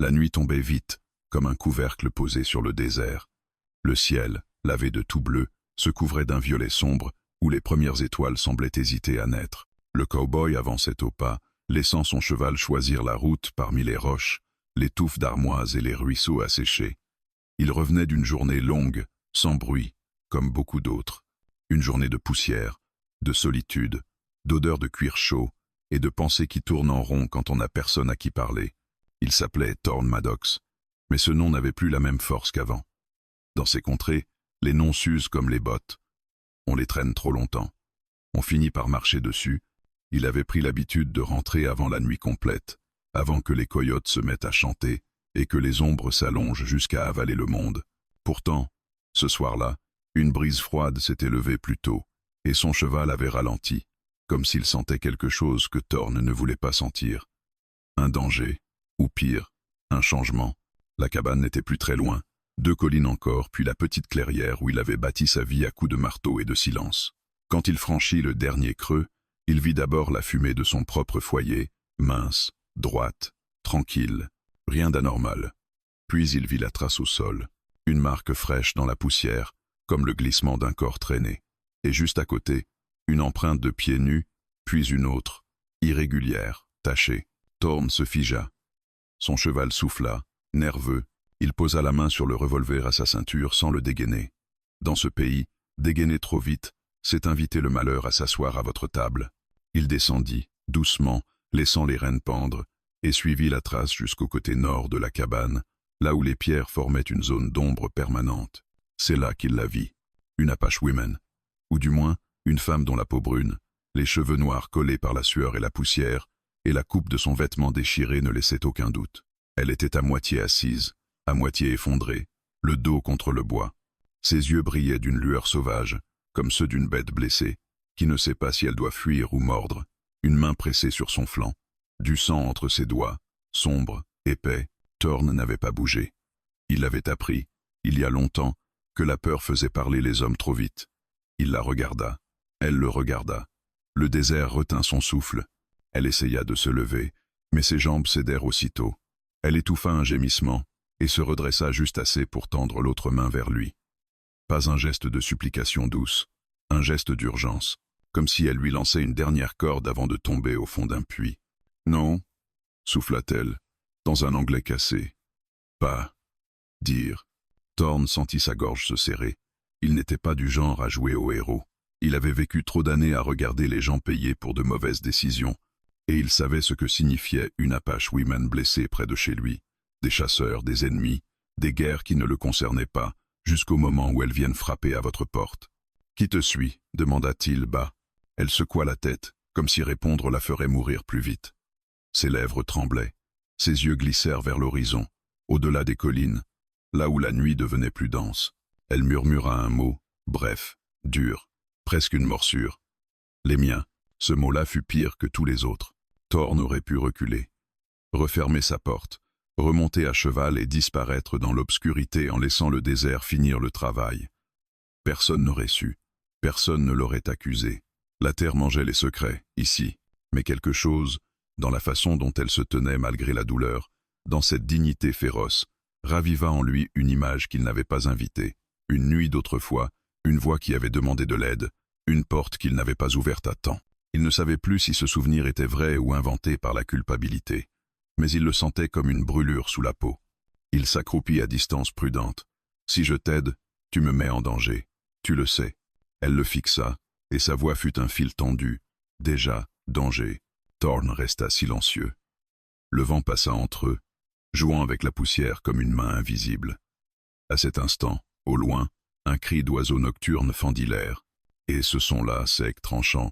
La nuit tombait vite, comme un couvercle posé sur le désert. Le ciel, lavé de tout bleu, se couvrait d'un violet sombre où les premières étoiles semblaient hésiter à naître. Le cow-boy avançait au pas, laissant son cheval choisir la route parmi les roches, les touffes d'armoises et les ruisseaux asséchés. Il revenait d'une journée longue, sans bruit, comme beaucoup d'autres. Une journée de poussière, de solitude, d'odeur de cuir chaud et de pensées qui tournent en rond quand on n'a personne à qui parler. Il s'appelait Thorn Maddox, mais ce nom n'avait plus la même force qu'avant. Dans ces contrées, les noms s'usent comme les bottes. On les traîne trop longtemps. On finit par marcher dessus. Il avait pris l'habitude de rentrer avant la nuit complète, avant que les coyotes se mettent à chanter et que les ombres s'allongent jusqu'à avaler le monde. Pourtant, ce soir-là, une brise froide s'était levée plus tôt, et son cheval avait ralenti, comme s'il sentait quelque chose que Thorn ne voulait pas sentir. Un danger, ou pire, un changement. La cabane n'était plus très loin, 2 collines encore, puis la petite clairière où il avait bâti sa vie à coups de marteau et de silence. Quand il franchit le dernier creux, il vit d'abord la fumée de son propre foyer, mince, droite, tranquille, rien d'anormal. Puis il vit la trace au sol, une marque fraîche dans la poussière, comme le glissement d'un corps traîné. Et juste à côté, une empreinte de pieds nus, puis une autre, irrégulière, tachée. Thorn se figea. Son cheval souffla, nerveux. Il posa la main sur le revolver à sa ceinture sans le dégainer. Dans ce pays, dégainer trop vite, c'est inviter le malheur à s'asseoir à votre table. Il descendit, doucement, laissant les rênes pendre, et suivit la trace jusqu'au côté nord de la cabane, là où les pierres formaient une zone d'ombre permanente. C'est là qu'il la vit. Une Apache woman, ou du moins une femme dont la peau brune, les cheveux noirs collés par la sueur et la poussière, et la coupe de son vêtement déchiré ne laissaient aucun doute. Elle était à moitié assise, à moitié effondrée, le dos contre le bois. Ses yeux brillaient d'une lueur sauvage, comme ceux d'une bête blessée, qui ne sait pas si elle doit fuir ou mordre, une main pressée sur son flanc, du sang entre ses doigts, sombre, épais. Thorn n'avait pas bougé. Il avait appris, il y a longtemps, que la peur faisait parler les hommes trop vite. Il la regarda, elle le regarda. Le désert retint son souffle. Elle essaya de se lever, mais ses jambes cédèrent aussitôt. Elle étouffa un gémissement et se redressa juste assez pour tendre l'autre main vers lui. Pas un geste de supplication douce, un geste d'urgence, comme si elle lui lançait une dernière corde avant de tomber au fond d'un puits. « Non » souffla-t-elle, dans un anglais cassé. « Pas. » dire. Thorn sentit sa gorge se serrer. Il n'était pas du genre à jouer au héros. Il avait vécu trop d'années à regarder les gens payer pour de mauvaises décisions, et il savait ce que signifiait une Apache woman blessée près de chez lui. Des chasseurs, des ennemis, des guerres qui ne le concernaient pas, jusqu'au moment où elles viennent frapper à votre porte. « Qui te suit » demanda-t-il bas. Elle secoua la tête, comme si répondre la ferait mourir plus vite. Ses lèvres tremblaient. Ses yeux glissèrent vers l'horizon, au-delà des collines, là où la nuit devenait plus dense. Elle murmura un mot, bref, dur, presque une morsure. Les miens. Ce mot-là fut pire que tous les autres. Thorn aurait pu reculer, refermer sa porte, remonter à cheval et disparaître dans l'obscurité en laissant le désert finir le travail. Personne n'aurait su, personne ne l'aurait accusé. La terre mangeait les secrets, ici, mais quelque chose, dans la façon dont elle se tenait malgré la douleur, dans cette dignité féroce, raviva en lui une image qu'il n'avait pas invitée, une nuit d'autrefois, une voix qui avait demandé de l'aide, une porte qu'il n'avait pas ouverte à temps. Il ne savait plus si ce souvenir était vrai ou inventé par la culpabilité, mais il le sentait comme une brûlure sous la peau. Il s'accroupit à distance prudente. « Si je t'aide, tu me mets en danger. Tu le sais. » Elle le fixa, et sa voix fut un fil tendu. Déjà, danger. Thorn resta silencieux. Le vent passa entre eux, jouant avec la poussière comme une main invisible. À cet instant, au loin, un cri d'oiseau nocturne fendit l'air, et ce son-là, sec, tranchant,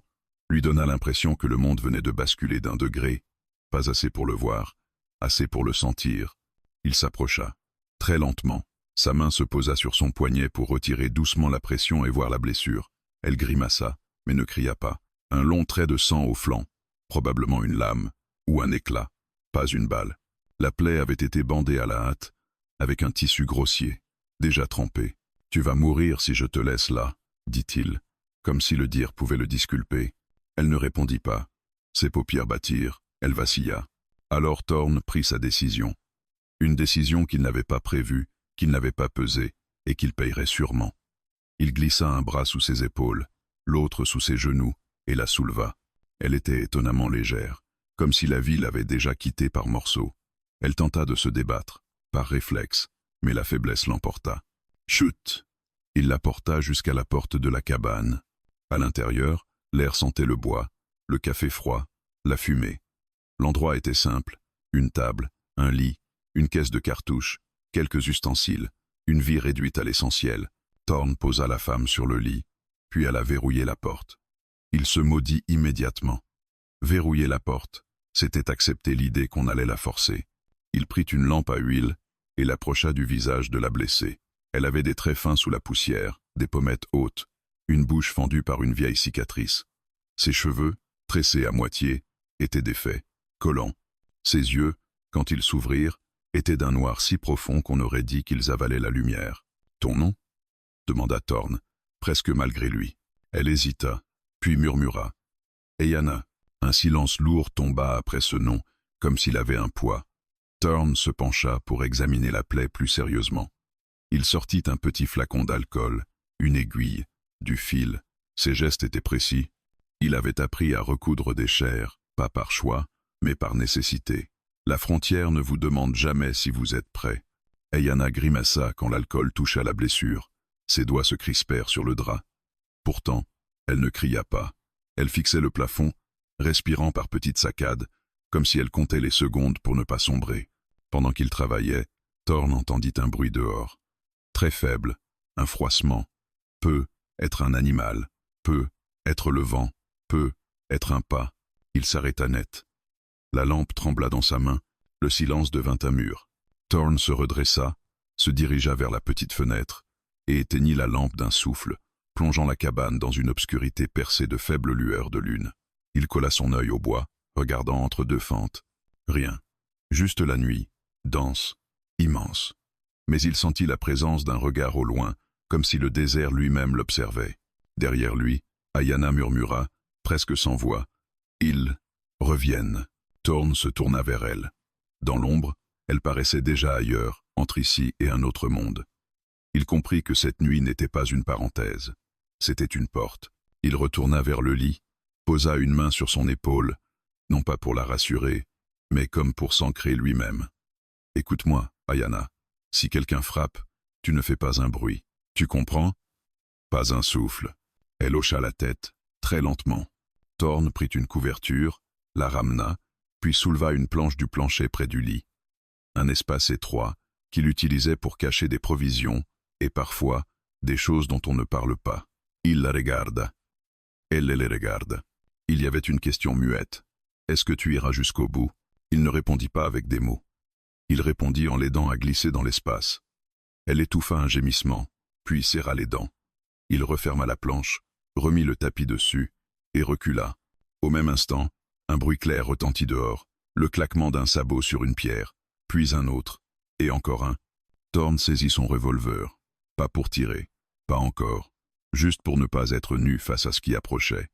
lui donna l'impression que le monde venait de basculer d'un degré, pas assez pour le voir, assez pour le sentir. Il s'approcha, très lentement. Sa main se posa sur son poignet pour retirer doucement la pression et voir la blessure. Elle grimaça, mais ne cria pas. Un long trait de sang au flanc, probablement une lame, ou un éclat, pas une balle. La plaie avait été bandée à la hâte, avec un tissu grossier, déjà trempé. « Tu vas mourir si je te laisse là », dit-il, comme si le dire pouvait le disculper. Elle ne répondit pas. Ses paupières battirent, elle vacilla. Alors Thorn prit sa décision. Une décision qu'il n'avait pas prévue, qu'il n'avait pas pesée, et qu'il payerait sûrement. Il glissa un bras sous ses épaules, l'autre sous ses genoux, et la souleva. Elle était étonnamment légère, comme si la vie l'avait déjà quittée par morceaux. Elle tenta de se débattre, par réflexe, mais la faiblesse l'emporta. Chut! Il la porta jusqu'à la porte de la cabane. À l'intérieur, l'air sentait le bois, le café froid, la fumée. L'endroit était simple, une table, un lit, une caisse de cartouches, quelques ustensiles, une vie réduite à l'essentiel. Thorn posa la femme sur le lit, puis alla verrouiller la porte. Il se maudit immédiatement. Verrouiller la porte, c'était accepter l'idée qu'on allait la forcer. Il prit une lampe à huile et l'approcha du visage de la blessée. Elle avait des traits fins sous la poussière, des pommettes hautes, une bouche fendue par une vieille cicatrice. Ses cheveux, tressés à moitié, étaient défaits, collants. Ses yeux, quand ils s'ouvrirent, étaient d'un noir si profond qu'on aurait dit qu'ils avalaient la lumière. « Ton nom » demanda Thorn, presque malgré lui. Elle hésita, puis murmura. « Ayana ». Un silence lourd tomba après ce nom, comme s'il avait un poids. Thorn se pencha pour examiner la plaie plus sérieusement. Il sortit un petit flacon d'alcool, une aiguille, du fil. Ses gestes étaient précis. Il avait appris à recoudre des chairs, pas par choix, mais par nécessité. La frontière ne vous demande jamais si vous êtes prêt. Ayana grimaça quand l'alcool toucha la blessure. Ses doigts se crispèrent sur le drap. Pourtant, elle ne cria pas. Elle fixait le plafond, respirant par petites saccades, comme si elle comptait les secondes pour ne pas sombrer. Pendant qu'il travaillait, Thorn entendit un bruit dehors. Très faible, un froissement. Peut être un animal, peut être le vent, peut être un pas. Il s'arrêta net. La lampe trembla dans sa main, le silence devint un mur. Thorn se redressa, se dirigea vers la petite fenêtre, et éteignit la lampe d'un souffle, plongeant la cabane dans une obscurité percée de faibles lueurs de lune. Il colla son œil au bois, regardant entre deux fentes. Rien. Juste la nuit, dense, immense. Mais il sentit la présence d'un regard au loin, comme si le désert lui-même l'observait. Derrière lui, Ayana murmura, presque sans voix. « Ils reviennent ». Thorn se tourna vers elle. Dans l'ombre, elle paraissait déjà ailleurs, entre ici et un autre monde. Il comprit que cette nuit n'était pas une parenthèse. C'était une porte. Il retourna vers le lit, posa une main sur son épaule, non pas pour la rassurer, mais comme pour s'ancrer lui-même. « Écoute-moi, Ayana, si quelqu'un frappe, tu ne fais pas un bruit. Tu comprends ?» Pas un souffle. Elle hocha la tête, très lentement. Thorn prit une couverture, la ramena, puis souleva une planche du plancher près du lit. Un espace étroit qu'il utilisait pour cacher des provisions et parfois des choses dont on ne parle pas. Il la regarda. Elle les regarde. Il y avait une question muette. « Est-ce que tu iras jusqu'au bout ?» Il ne répondit pas avec des mots. Il répondit en l'aidant à glisser dans l'espace. Elle étouffa un gémissement, puis serra les dents. Il referma la planche, remit le tapis dessus et recula. Au même instant, un bruit clair retentit dehors, le claquement d'un sabot sur une pierre, puis un autre, et encore un. Thorn saisit son revolver. Pas pour tirer, pas encore, juste pour ne pas être nu face à ce qui approchait.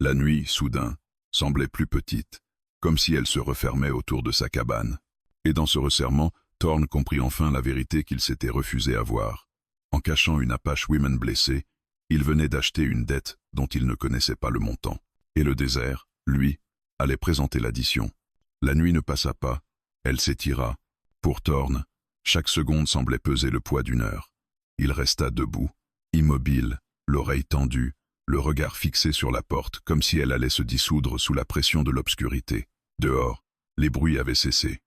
La nuit, soudain, semblait plus petite, comme si elle se refermait autour de sa cabane. Et dans ce resserrement, Thorn comprit enfin la vérité qu'il s'était refusé à voir. En cachant une Apache Women blessée, il venait d'acheter une dette dont il ne connaissait pas le montant. Et le désert, lui, allait présenter l'addition. La nuit ne passa pas, elle s'étira. Pour Thorn, chaque seconde semblait peser le poids d'une heure. Il resta debout, immobile, l'oreille tendue, le regard fixé sur la porte, comme si elle allait se dissoudre sous la pression de l'obscurité. Dehors, les bruits avaient cessé.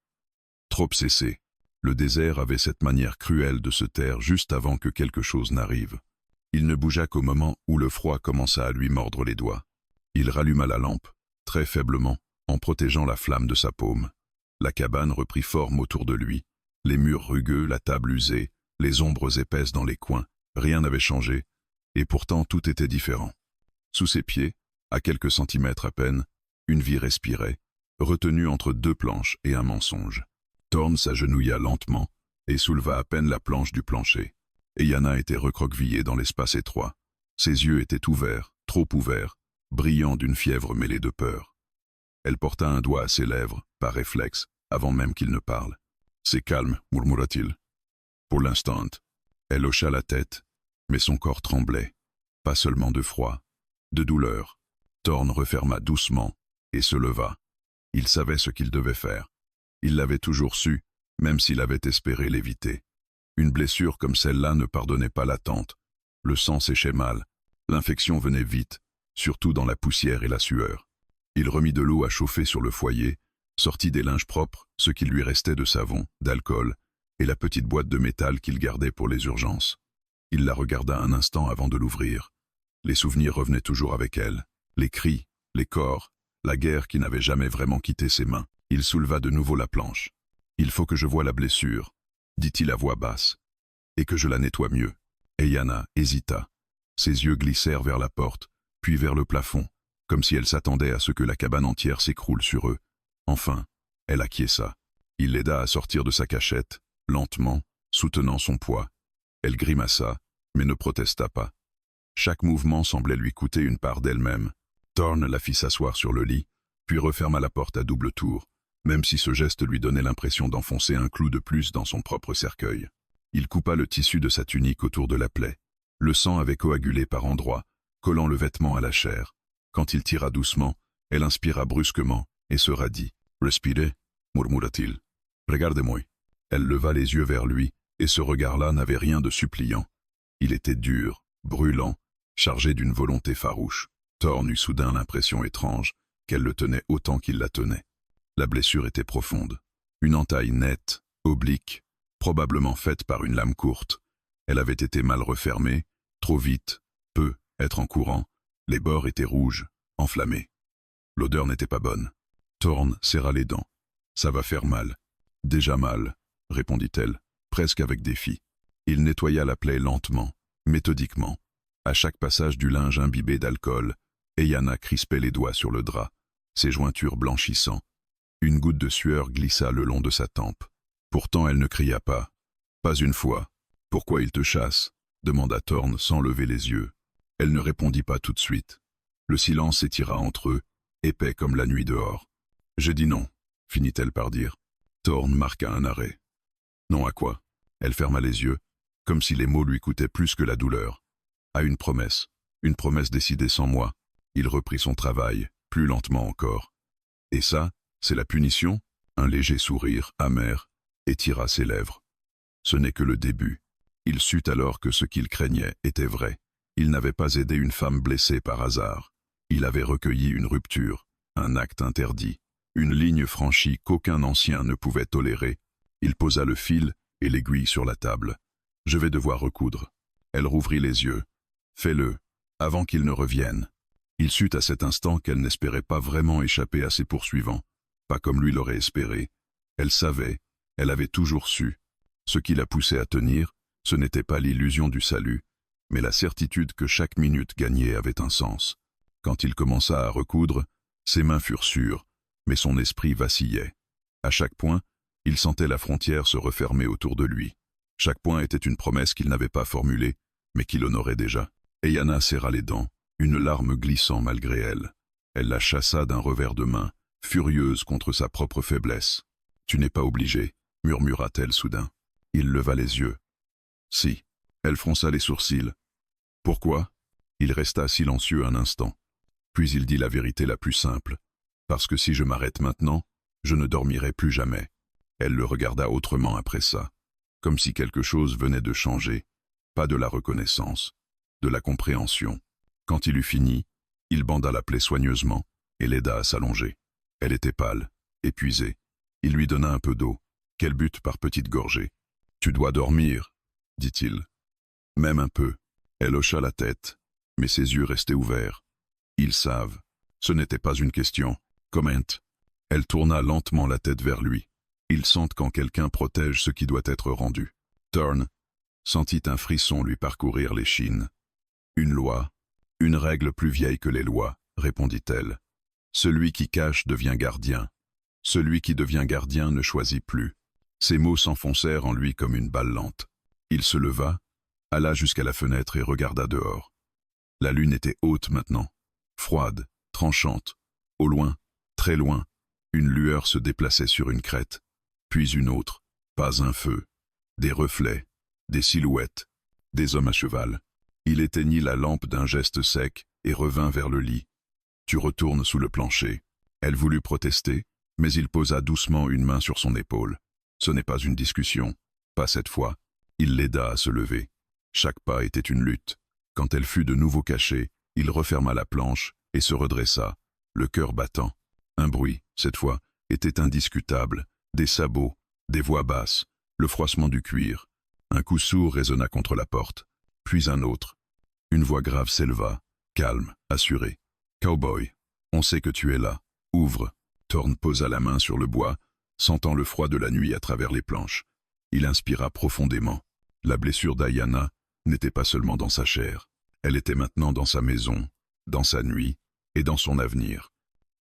Trop cessé. Le désert avait cette manière cruelle de se taire juste avant que quelque chose n'arrive. Il ne bougea qu'au moment où le froid commença à lui mordre les doigts. Il ralluma la lampe, très faiblement, en protégeant la flamme de sa paume. La cabane reprit forme autour de lui. Les murs rugueux, la table usée, les ombres épaisses dans les coins. Rien n'avait changé, et pourtant tout était différent. Sous ses pieds, à quelques centimètres à peine, une vie respirait, retenue entre deux planches et un mensonge. Thorn s'agenouilla lentement et souleva à peine la planche du plancher. Ayana était recroquevillée dans l'espace étroit. Ses yeux étaient ouverts, trop ouverts, brillants d'une fièvre mêlée de peur. Elle porta un doigt à ses lèvres, par réflexe, avant même qu'il ne parle. C'est calme, murmura-t-il. Pour l'instant. Elle hocha la tête, mais son corps tremblait. Pas seulement de froid, de douleur. Thorn referma doucement et se leva. Il savait ce qu'il devait faire. Il l'avait toujours su, même s'il avait espéré l'éviter. Une blessure comme celle-là ne pardonnait pas l'attente. Le sang séchait mal. L'infection venait vite, surtout dans la poussière et la sueur. Il remit de l'eau à chauffer sur le foyer, sortit des linges propres, ce qu'il lui restait de savon, d'alcool, et la petite boîte de métal qu'il gardait pour les urgences. Il la regarda un instant avant de l'ouvrir. Les souvenirs revenaient toujours avec elle. Les cris, les corps, la guerre qui n'avait jamais vraiment quitté ses mains. Il souleva de nouveau la planche. « Il faut que je voie la blessure », dit-il à voix basse, « et que je la nettoie mieux. » Eyanna hésita. Ses yeux glissèrent vers la porte, puis vers le plafond, comme si elle s'attendait à ce que la cabane entière s'écroule sur eux. Enfin, elle acquiesça. Il l'aida à sortir de sa cachette, lentement, soutenant son poids. Elle grimaça, mais ne protesta pas. Chaque mouvement semblait lui coûter une part d'elle-même. Thorn la fit s'asseoir sur le lit, puis referma la porte à double tour, même si ce geste lui donnait l'impression d'enfoncer un clou de plus dans son propre cercueil. Il coupa le tissu de sa tunique autour de la plaie. Le sang avait coagulé par endroits, collant le vêtement à la chair. Quand il tira doucement, elle inspira brusquement et se radit. « Respirez » murmura-t-il. « Regardez-moi. » Elle leva les yeux vers lui, et ce regard-là n'avait rien de suppliant. Il était dur, brûlant, chargé d'une volonté farouche. Thorn eut soudain l'impression étrange qu'elle le tenait autant qu'il la tenait. La blessure était profonde. Une entaille nette, oblique, probablement faite par une lame courte. Elle avait été mal refermée, trop vite, être en courant. Les bords étaient rouges, enflammés. L'odeur n'était pas bonne. Thorn serra les dents. « Ça va faire mal. »« Déjà mal, » répondit-elle, presque avec défi. Il nettoya la plaie lentement, méthodiquement. À chaque passage du linge imbibé d'alcool, Eyanna crispait les doigts sur le drap, ses jointures blanchissant. Une goutte de sueur glissa le long de sa tempe. Pourtant elle ne cria pas. Pas une fois. « Pourquoi il te chasse ?» demanda Thorn sans lever les yeux. Elle ne répondit pas tout de suite. Le silence s'étira entre eux, épais comme la nuit dehors. « Je dis non », finit-elle par dire. Thorn marqua un arrêt. « Non à quoi ?» Elle ferma les yeux, comme si les mots lui coûtaient plus que la douleur. « À une promesse décidée sans moi. » Il reprit son travail, plus lentement encore. « Et ça, c'est la punition ?» Un léger sourire, amer, étira ses lèvres. Ce n'est que le début. Il sut alors que ce qu'il craignait était vrai. Il n'avait pas aidé une femme blessée par hasard. Il avait recueilli une rupture, un acte interdit, une ligne franchie qu'aucun ancien ne pouvait tolérer. Il posa le fil et l'aiguille sur la table. « Je vais devoir recoudre. » Elle rouvrit les yeux. « Fais-le, avant qu'il ne revienne. » Il sut à cet instant qu'elle n'espérait pas vraiment échapper à ses poursuivants, pas comme lui l'aurait espéré. Elle savait, elle avait toujours su. Ce qui la poussait à tenir, ce n'était pas l'illusion du salut, mais la certitude que chaque minute gagnée avait un sens. Quand il commença à recoudre, ses mains furent sûres, mais son esprit vacillait. À chaque point, il sentait la frontière se refermer autour de lui. Chaque point était une promesse qu'il n'avait pas formulée, mais qu'il honorait déjà. Eyanna serra les dents, une larme glissant malgré elle. Elle la chassa d'un revers de main, furieuse contre sa propre faiblesse. « Tu n'es pas obligé », murmura-t-elle soudain. Il leva les yeux. « Si ». Elle fronça les sourcils. « Pourquoi ?» Il resta silencieux un instant. Puis il dit la vérité la plus simple. « Parce que si je m'arrête maintenant, je ne dormirai plus jamais. » Elle le regarda autrement après ça, comme si quelque chose venait de changer, pas de la reconnaissance, de la compréhension. Quand il eut fini, il banda la plaie soigneusement et l'aida à s'allonger. Elle était pâle, épuisée. Il lui donna un peu d'eau, qu'elle but par petites gorgées. « Tu dois dormir, » dit-il. « Même un peu. » Elle hocha la tête, mais ses yeux restaient ouverts. « Ils savent. Ce n'était pas une question. Comment ?» Elle tourna lentement la tête vers lui. Ils sentent quand quelqu'un protège ce qui doit être rendu. Thorn sentit un frisson lui parcourir l'échine. « Une loi, une règle plus vieille que les lois, » répondit-elle. « Celui qui cache devient gardien. Celui qui devient gardien ne choisit plus. » Ces mots s'enfoncèrent en lui comme une balle lente. Il se leva, alla jusqu'à la fenêtre et regarda dehors. La lune était haute maintenant, froide, tranchante. Au loin, très loin, une lueur se déplaçait sur une crête, puis une autre, Pas un feu. Des reflets. Des silhouettes. Des hommes à cheval. Il éteignit la lampe d'un geste sec et revint vers le lit. Tu retournes sous le plancher. Elle voulut protester, mais il posa doucement une main sur son épaule. Ce n'est pas une discussion. Pas cette fois. Il l'aida à se lever. Chaque pas était une lutte. Quand elle fut de nouveau cachée, il referma la planche et se redressa, le cœur battant. Un bruit, cette fois, était indiscutable. Des sabots, des voix basses, le froissement du cuir. Un coup sourd résonna contre la porte, puis un autre. Une voix grave s'éleva, calme, assurée. « Cowboy, on sait que tu es là. Ouvre. » Thorne posa la main sur le bois, sentant le froid de la nuit à travers les planches. Il inspira profondément. La blessure d'Ayana n'était pas seulement dans sa chair. Elle était maintenant dans sa maison, dans sa nuit et dans son avenir.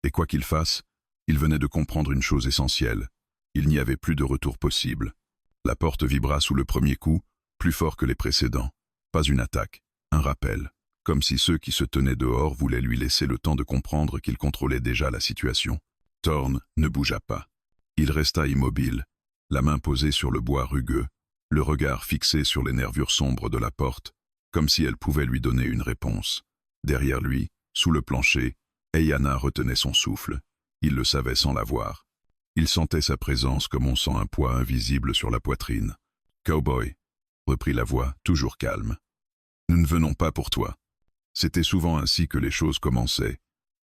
Et quoi qu'il fasse, il venait de comprendre une chose essentielle. Il n'y avait plus de retour possible. La porte vibra sous le premier coup, plus fort que les précédents. Pas une attaque, un rappel. Comme si ceux qui se tenaient dehors voulaient lui laisser le temps de comprendre qu'il contrôlait déjà la situation. Thorne ne bougea pas. Il resta immobile, la main posée sur le bois rugueux, le regard fixé sur les nervures sombres de la porte, comme si elle pouvait lui donner une réponse. Derrière lui, sous le plancher, Ayana retenait son souffle. Il le savait sans la voir. Il sentait sa présence comme on sent un poids invisible sur la poitrine. « Cowboy », reprit la voix, toujours calme. « Nous ne venons pas pour toi. » C'était souvent ainsi que les choses commençaient,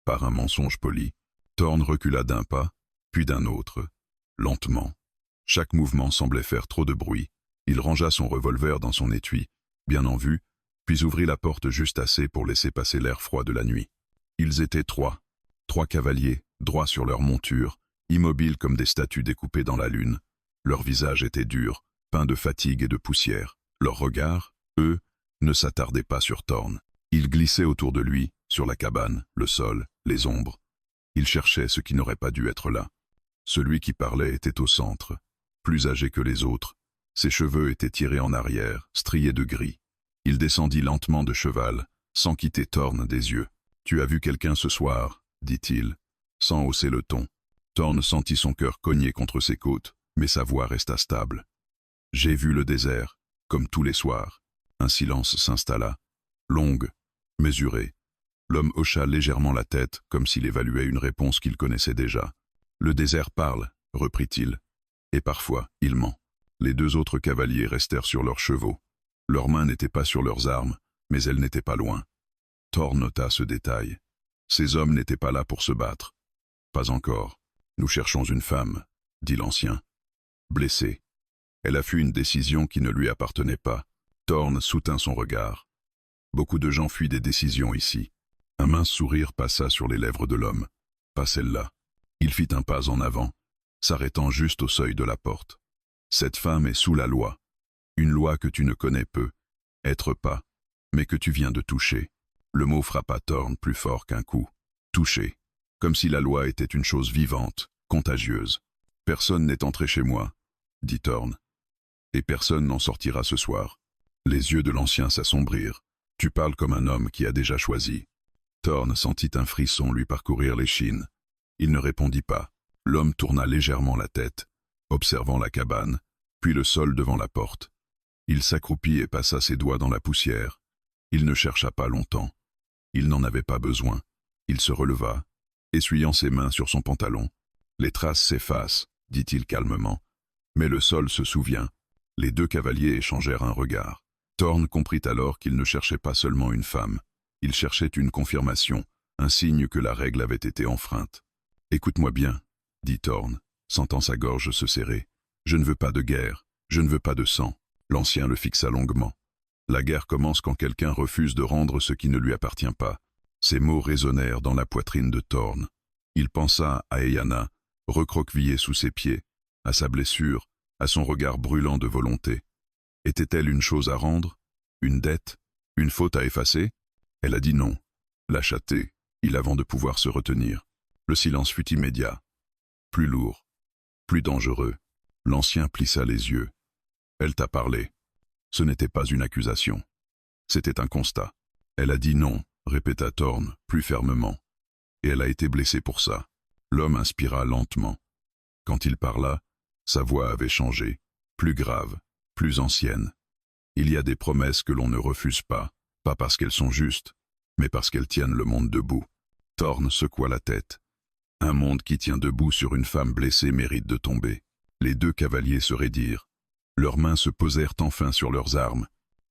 par un mensonge poli. Thorne recula d'un pas, puis d'un autre, lentement. Chaque mouvement semblait faire trop de bruit. Il rangea son revolver dans son étui, bien en vue, puis ouvrit la porte juste assez pour laisser passer l'air froid de la nuit. Ils étaient trois cavaliers, droits sur leur monture, immobiles comme des statues découpées dans la lune. Leurs visages étaient durs, peints de fatigue et de poussière. Leurs regards, eux, ne s'attardaient pas sur Thorne. Ils glissaient autour de lui, sur la cabane, le sol, les ombres. Il cherchait ce qui n'aurait pas dû être là. Celui qui parlait était au centre, plus âgé que les autres. Ses cheveux étaient tirés en arrière, striés de gris. Il descendit lentement de cheval, sans quitter Thorne des yeux. « Tu as vu quelqu'un ce soir ?» dit-il, sans hausser le ton. Thorne sentit son cœur cogner contre ses côtes, mais sa voix resta stable. « J'ai vu le désert, comme tous les soirs. » Un silence s'installa, longue, mesurée. L'homme hocha légèrement la tête, comme s'il évaluait une réponse qu'il connaissait déjà. « Le désert parle, » reprit-il. « Et parfois, il ment. » Les deux autres cavaliers restèrent sur leurs chevaux. Leurs mains n'étaient pas sur leurs armes, mais elles n'étaient pas loin. Thorne nota ce détail. Ces hommes n'étaient pas là pour se battre. « Pas encore. Nous cherchons une femme, » dit l'ancien. Blessée. Elle a fait une décision qui ne lui appartenait pas. Thorne soutint son regard. Beaucoup de gens fuient des décisions ici. Un mince sourire passa sur les lèvres de l'homme. Pas celle-là. Il fit un pas en avant, s'arrêtant juste au seuil de la porte. Cette femme est sous la loi. Une loi que tu ne connais peu. Être pas, mais que tu viens de toucher. Le mot frappa Thorne plus fort qu'un coup. Toucher. Comme si la loi était une chose vivante, contagieuse. Personne n'est entré chez moi, dit Thorne. Et personne n'en sortira ce soir. Les yeux de l'ancien s'assombrirent. Tu parles comme un homme qui a déjà choisi. Thorne sentit un frisson lui parcourir l'échine. Il ne répondit pas. L'homme tourna légèrement la tête, observant la cabane, puis le sol devant la porte. Il s'accroupit et passa ses doigts dans la poussière. Il ne chercha pas longtemps. Il n'en avait pas besoin. Il se releva, essuyant ses mains sur son pantalon. Les traces s'effacent, dit-il calmement. Mais le sol se souvient. Les deux cavaliers échangèrent un regard. Thorne comprit alors qu'il ne cherchait pas seulement une femme. Il cherchait une confirmation, un signe que la règle avait été enfreinte. « Écoute-moi bien, » dit Thorne, sentant sa gorge se serrer. « Je ne veux pas de guerre, je ne veux pas de sang. » L'ancien le fixa longuement. La guerre commence quand quelqu'un refuse de rendre ce qui ne lui appartient pas. Ces mots résonnèrent dans la poitrine de Thorne. Il pensa à Ayana, recroquevillée sous ses pieds, à sa blessure, à son regard brûlant de volonté. Était-elle une chose à rendre? Une dette? Une faute à effacer? Elle a dit non. La châter-il avant de pouvoir se retenir. Le silence fut immédiat. Plus lourd, plus dangereux. L'ancien plissa les yeux. Elle t'a parlé. Ce n'était pas une accusation. C'était un constat. Elle a dit non, répéta Thorne, plus fermement. Et elle a été blessée pour ça. L'homme inspira lentement. Quand il parla, sa voix avait changé. plus grave, plus ancienne. Il y a des promesses que l'on ne refuse pas parce qu'elles sont justes, mais parce qu'elles tiennent le monde debout. Thorn secoua la tête. Un monde qui tient debout sur une femme blessée mérite de tomber. Les deux cavaliers se raidirent. Leurs mains se posèrent enfin sur leurs armes.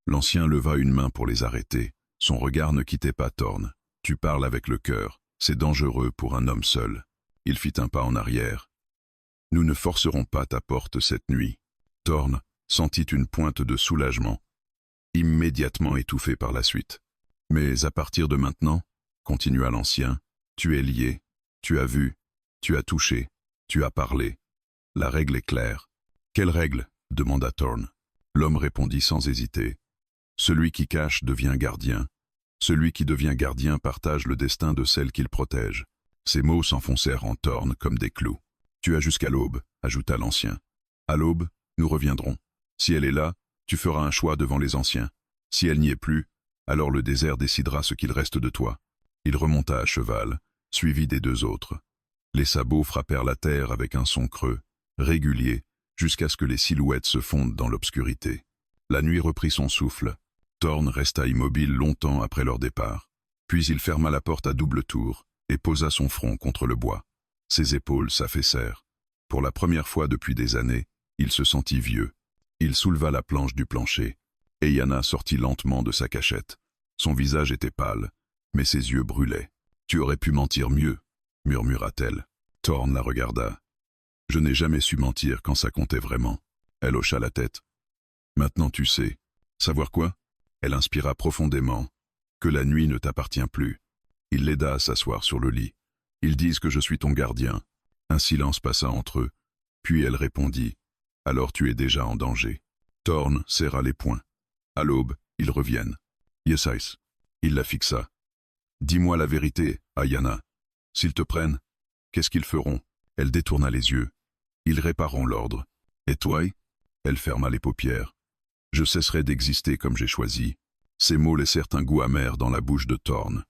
L'ancien leva une main pour les arrêter. Son regard ne quittait pas Thorn. « Tu parles avec le cœur, c'est dangereux pour un homme seul. » Il fit un pas en arrière. « Nous ne forcerons pas ta porte cette nuit. » Thorn sentit une pointe de soulagement, immédiatement étouffé par la suite. « Mais à partir de maintenant, » continua l'ancien, « tu es lié, tu as vu, tu as touché, tu as parlé. La règle est claire. »« Quelle règle ?» demanda Thorn. L'homme répondit sans hésiter. « Celui qui cache devient gardien. Celui qui devient gardien partage le destin de celle qu'il protège. » Ces mots s'enfoncèrent en Thorn comme des clous. « Tu as jusqu'à l'aube, » ajouta l'ancien. « À l'aube, nous reviendrons. Si elle est là, tu feras un choix devant les anciens. Si elle n'y est plus, alors le désert décidera ce qu'il reste de toi. » Il remonta à cheval, suivi des deux autres. Les sabots frappèrent la terre avec un son creux, régulier, jusqu'à ce que les silhouettes se fondent dans l'obscurité. La nuit reprit son souffle. Thorn resta immobile longtemps après leur départ. Puis il ferma la porte à double tour et posa son front contre le bois. Ses épaules s'affaissèrent. Pour la première fois depuis des années, il se sentit vieux. Il souleva la planche du plancher. Eyanna sortit lentement de sa cachette. Son visage était pâle, mais ses yeux brûlaient. « Tu aurais pu mentir mieux, » murmura-t-elle. Thorn la regarda. « Je n'ai jamais su mentir quand ça comptait vraiment. » Elle hocha la tête. « Maintenant tu sais. Savoir quoi ?» Elle inspira profondément. « Que la nuit ne t'appartient plus. » Il l'aida à s'asseoir sur le lit. « Ils disent que je suis ton gardien. » Un silence passa entre eux. Puis elle répondit. « Alors tu es déjà en danger. » Thorn serra les poings. À l'aube, ils reviennent. « Yes, Ice. » Il la fixa. « Dis-moi la vérité, Eyanna. S'ils te prennent, qu'est-ce qu'ils feront ?» Elle détourna les yeux. « Ils répareront l'ordre. Et toi ?» Elle ferma les paupières. « Je cesserai d'exister comme j'ai choisi. » Ces mots laissèrent un goût amer dans la bouche de Thorn.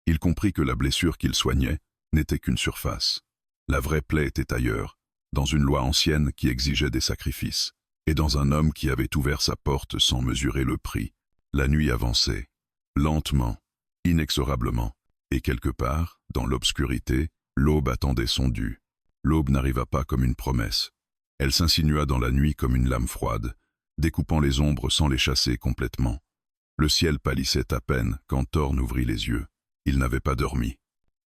Il comprit que la blessure qu'il soignait n'était qu'une surface. La vraie plaie était ailleurs, dans une loi ancienne qui exigeait des sacrifices, et dans un homme qui avait ouvert sa porte sans mesurer le prix. La nuit avançait, lentement, inexorablement, et quelque part, dans l'obscurité, l'aube attendait son dû. L'aube n'arriva pas comme une promesse. Elle s'insinua dans la nuit comme une lame froide, découpant les ombres sans les chasser complètement. Le ciel pâlissait à peine quand Thorn ouvrit les yeux. Il n'avait pas dormi.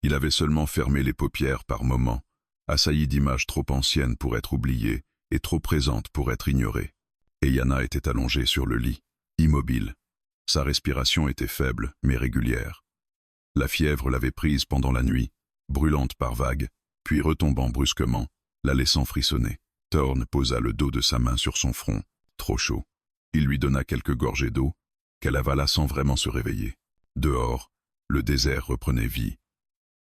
Il avait seulement fermé les paupières par moments, assailli d'images trop anciennes pour être oubliées et trop présentes pour être ignorées. Eyanna était allongée sur le lit, immobile. Sa respiration était faible, mais régulière. La fièvre l'avait prise pendant la nuit, brûlante par vagues, puis retombant brusquement, la laissant frissonner. Thorn posa le dos de sa main sur son front, trop chaud. Il lui donna quelques gorgées d'eau, qu'elle avala sans vraiment se réveiller. Dehors, le désert reprenait vie.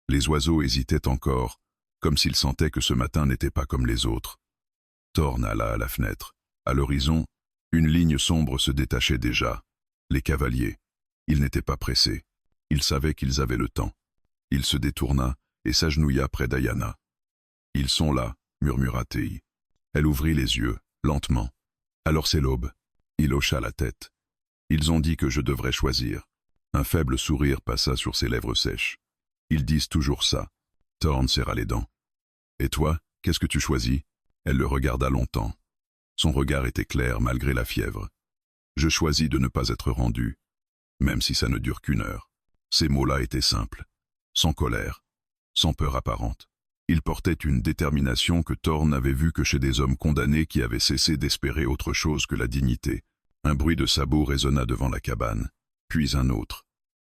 Les oiseaux hésitaient encore, comme s'ils sentaient que ce matin n'était pas comme les autres. Thorn alla à la fenêtre. À l'horizon, une ligne sombre se détachait déjà. Les cavaliers. Ils n'étaient pas pressés. Ils savaient qu'ils avaient le temps. Il se détourna et s'agenouilla près d'Eyanna. « Ils sont là, » murmura Tei. Elle ouvrit les yeux, lentement. « Alors c'est l'aube. » Il hocha la tête. « Ils ont dit que je devrais choisir. » Un faible sourire passa sur ses lèvres sèches. « Ils disent toujours ça. » Thorn serra les dents. « Et toi, qu'est-ce que tu choisis ?» Elle le regarda longtemps. Son regard était clair malgré la fièvre. « Je choisis de ne pas être rendu, même si ça ne dure qu'une heure. » Ces mots-là étaient simples, sans colère, sans peur apparente. Ils portaient une détermination que Thorn n'avait vue que chez des hommes condamnés qui avaient cessé d'espérer autre chose que la dignité. Un bruit de sabots résonna devant la cabane, puis un autre.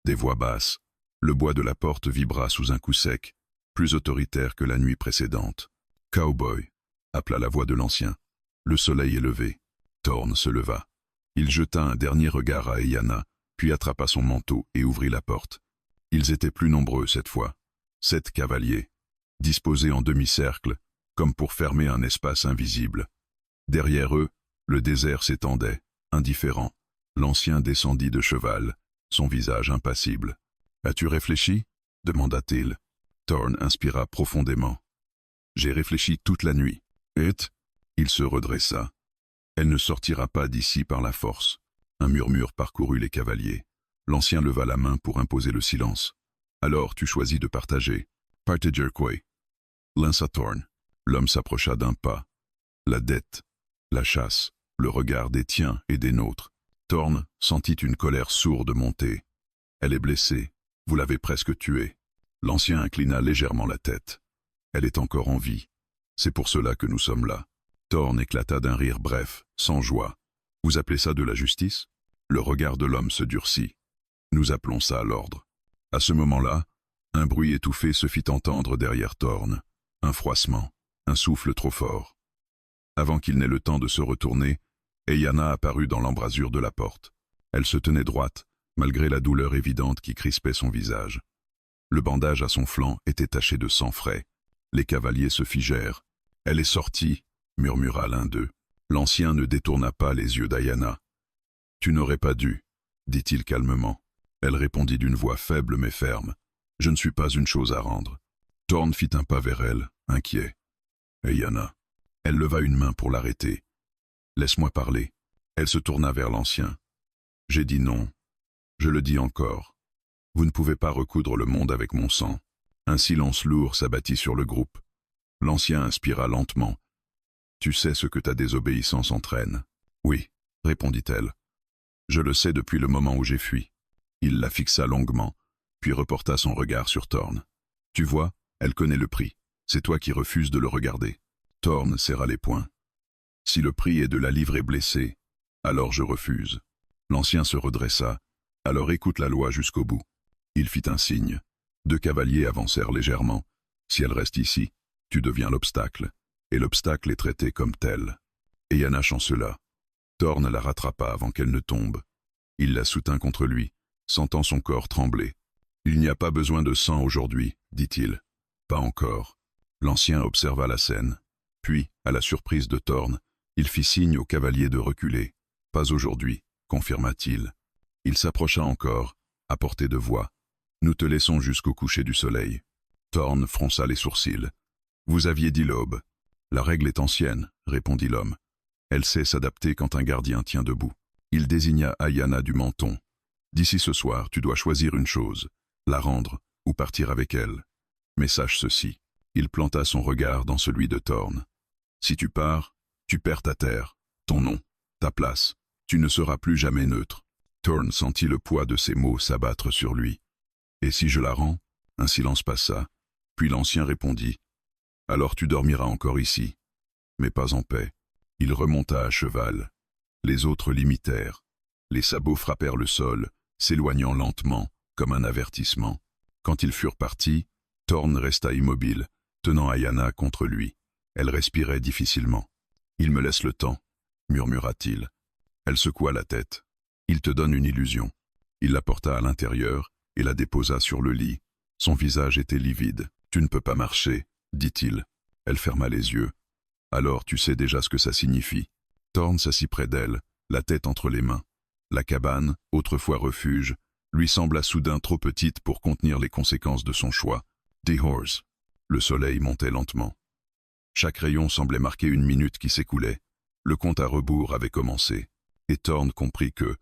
Des voix basses. Le bois de la porte vibra sous un coup sec, plus autoritaire que la nuit précédente. « Cowboy !» appela la voix de l'ancien. Le soleil est levé. Thorn se leva. Il jeta un dernier regard à Eyanna, puis attrapa son manteau et ouvrit la porte. Ils étaient plus nombreux cette fois. 7 cavaliers, disposés en demi-cercle, comme pour fermer un espace invisible. Derrière eux, le désert s'étendait, indifférent. L'ancien descendit de cheval, son visage impassible. « As-tu réfléchi ?» demanda-t-il. Thorn inspira profondément. « J'ai réfléchi toute la nuit. » Et il se redressa. Elle ne sortira pas d'ici par la force. Un murmure parcourut les cavaliers. L'ancien leva la main pour imposer le silence. Alors tu choisis de partager. Partager quoi? Lança Thorn. L'homme s'approcha d'un pas. La dette, la chasse, le regard des tiens et des nôtres. Thorn sentit une colère sourde monter. Elle est blessée. Vous l'avez presque tuée. L'ancien inclina légèrement la tête. Elle est encore en vie. C'est pour cela que nous sommes là. Thorn éclata d'un rire bref, sans joie. Vous appelez ça de la justice? Le regard de l'homme se durcit. Nous appelons ça l'ordre. À ce moment-là, un bruit étouffé se fit entendre derrière Thorn. Un froissement, un souffle trop fort. Avant qu'il n'ait le temps de se retourner, Eyanna apparut dans l'embrasure de la porte. Elle se tenait droite, malgré la douleur évidente qui crispait son visage. Le bandage à son flanc était taché de sang frais. Les cavaliers se figèrent. « Elle est sortie », murmura l'un d'eux. L'ancien ne détourna pas les yeux d'Eyanna. « Tu n'aurais pas dû », dit-il calmement. Elle répondit d'une voix faible mais ferme. « Je ne suis pas une chose à rendre. » Thorn fit un pas vers elle, inquiet. « Eyanna. » Elle leva une main pour l'arrêter. « Laisse-moi parler. » Elle se tourna vers l'ancien. « J'ai dit non. Je le dis encore. Vous ne pouvez pas recoudre le monde avec mon sang. » Un silence lourd s'abattit sur le groupe. L'ancien inspira lentement. « Tu sais ce que ta désobéissance entraîne. »« Oui, » répondit-elle. « Je le sais depuis le moment où j'ai fui. » Il la fixa longuement, puis reporta son regard sur Thorn. « Tu vois, elle connaît le prix. C'est toi qui refuses de le regarder. » Thorn serra les poings. « Si le prix est de la livrer blessée, alors je refuse. » L'ancien se redressa. « Alors écoute la loi jusqu'au bout. » Il fit un signe. 2 cavaliers avancèrent légèrement. « Si elle reste ici, tu deviens l'obstacle. Et l'obstacle est traité comme tel. » Eyanna chancela. Thorn la rattrapa avant qu'elle ne tombe. Il la soutint contre lui, sentant son corps trembler. « Il n'y a pas besoin de sang aujourd'hui, dit-il. »« Pas encore. » L'ancien observa la scène. Puis, à la surprise de Thorn, il fit signe aux cavaliers de reculer. « Pas aujourd'hui, confirma-t-il. » Il s'approcha encore, à portée de voix. « Nous te laissons jusqu'au coucher du soleil. » Thorn fronça les sourcils. « Vous aviez dit l'aube. »« La règle est ancienne, » répondit l'homme. « Elle sait s'adapter quand un gardien tient debout. » Il désigna Eyanna du menton. « D'ici ce soir, tu dois choisir une chose, la rendre ou partir avec elle. Mais sache ceci. » Il planta son regard dans celui de Thorn. « Si tu pars, tu perds ta terre, ton nom, ta place. Tu ne seras plus jamais neutre. » Thorn sentit le poids de ces mots s'abattre sur lui. « Et si je la rends ?» Un silence passa, puis l'ancien répondit. « Alors tu dormiras encore ici, mais pas en paix. » Il remonta à cheval. Les autres l'imitèrent. Les sabots frappèrent le sol, s'éloignant lentement, comme un avertissement. Quand ils furent partis, Thorn resta immobile, tenant Eyanna contre lui. Elle respirait difficilement. « Il me laisse le temps, » murmura-t-il. Elle secoua la tête. « Il te donne une illusion. » Il la porta à l'intérieur et la déposa sur le lit. Son visage était livide. « Tu ne peux pas marcher, » dit-il. Elle ferma les yeux. « Alors tu sais déjà ce que ça signifie. » Thorn s'assit près d'elle, la tête entre les mains. La cabane, autrefois refuge, lui sembla soudain trop petite pour contenir les conséquences de son choix. The Horse. Le soleil montait lentement. Chaque rayon semblait marquer une minute qui s'écoulait. Le compte à rebours avait commencé. Et Thorn comprit que,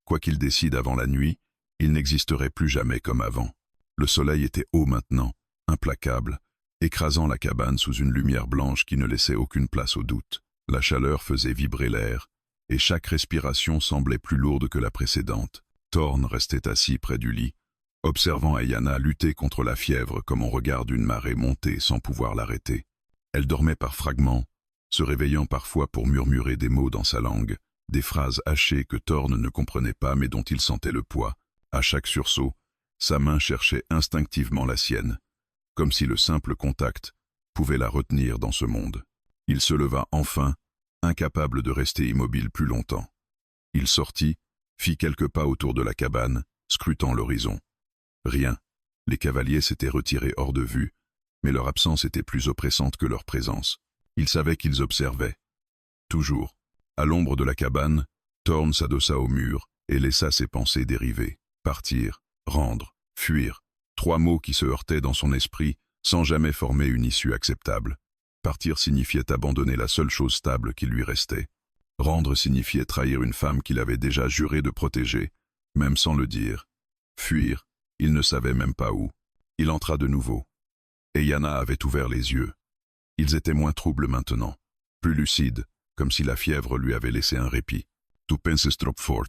quoi qu'il décide avant la nuit, il n'existerait plus jamais comme avant. Le soleil était haut maintenant, implacable, écrasant la cabane sous une lumière blanche qui ne laissait aucune place au doute. La chaleur faisait vibrer l'air, et chaque respiration semblait plus lourde que la précédente. Thorn restait assis près du lit, observant Eyanna lutter contre la fièvre comme on regarde une marée monter sans pouvoir l'arrêter. Elle dormait par fragments, se réveillant parfois pour murmurer des mots dans sa langue, des phrases hachées que Thorn ne comprenait pas mais dont il sentait le poids. À chaque sursaut, sa main cherchait instinctivement la sienne, comme si le simple contact pouvait la retenir dans ce monde. Il se leva enfin, incapable de rester immobile plus longtemps. Il sortit, fit quelques pas autour de la cabane, scrutant l'horizon. Rien. Les cavaliers s'étaient retirés hors de vue, mais leur absence était plus oppressante que leur présence. Il savait qu'ils observaient. Toujours. À l'ombre de la cabane, Thorn s'adossa au mur et laissa ses pensées dériver. Partir, rendre, fuir. 3 mots qui se heurtaient dans son esprit sans jamais former une issue acceptable. Partir signifiait abandonner la seule chose stable qui lui restait. Rendre signifiait trahir une femme qu'il avait déjà juré de protéger, même sans le dire. Fuir, il ne savait même pas où. Il entra de nouveau. Et Yana avait ouvert les yeux. Ils étaient moins troubles maintenant, plus lucides, comme si la fièvre lui avait laissé un répit. « Tu penses trop fort »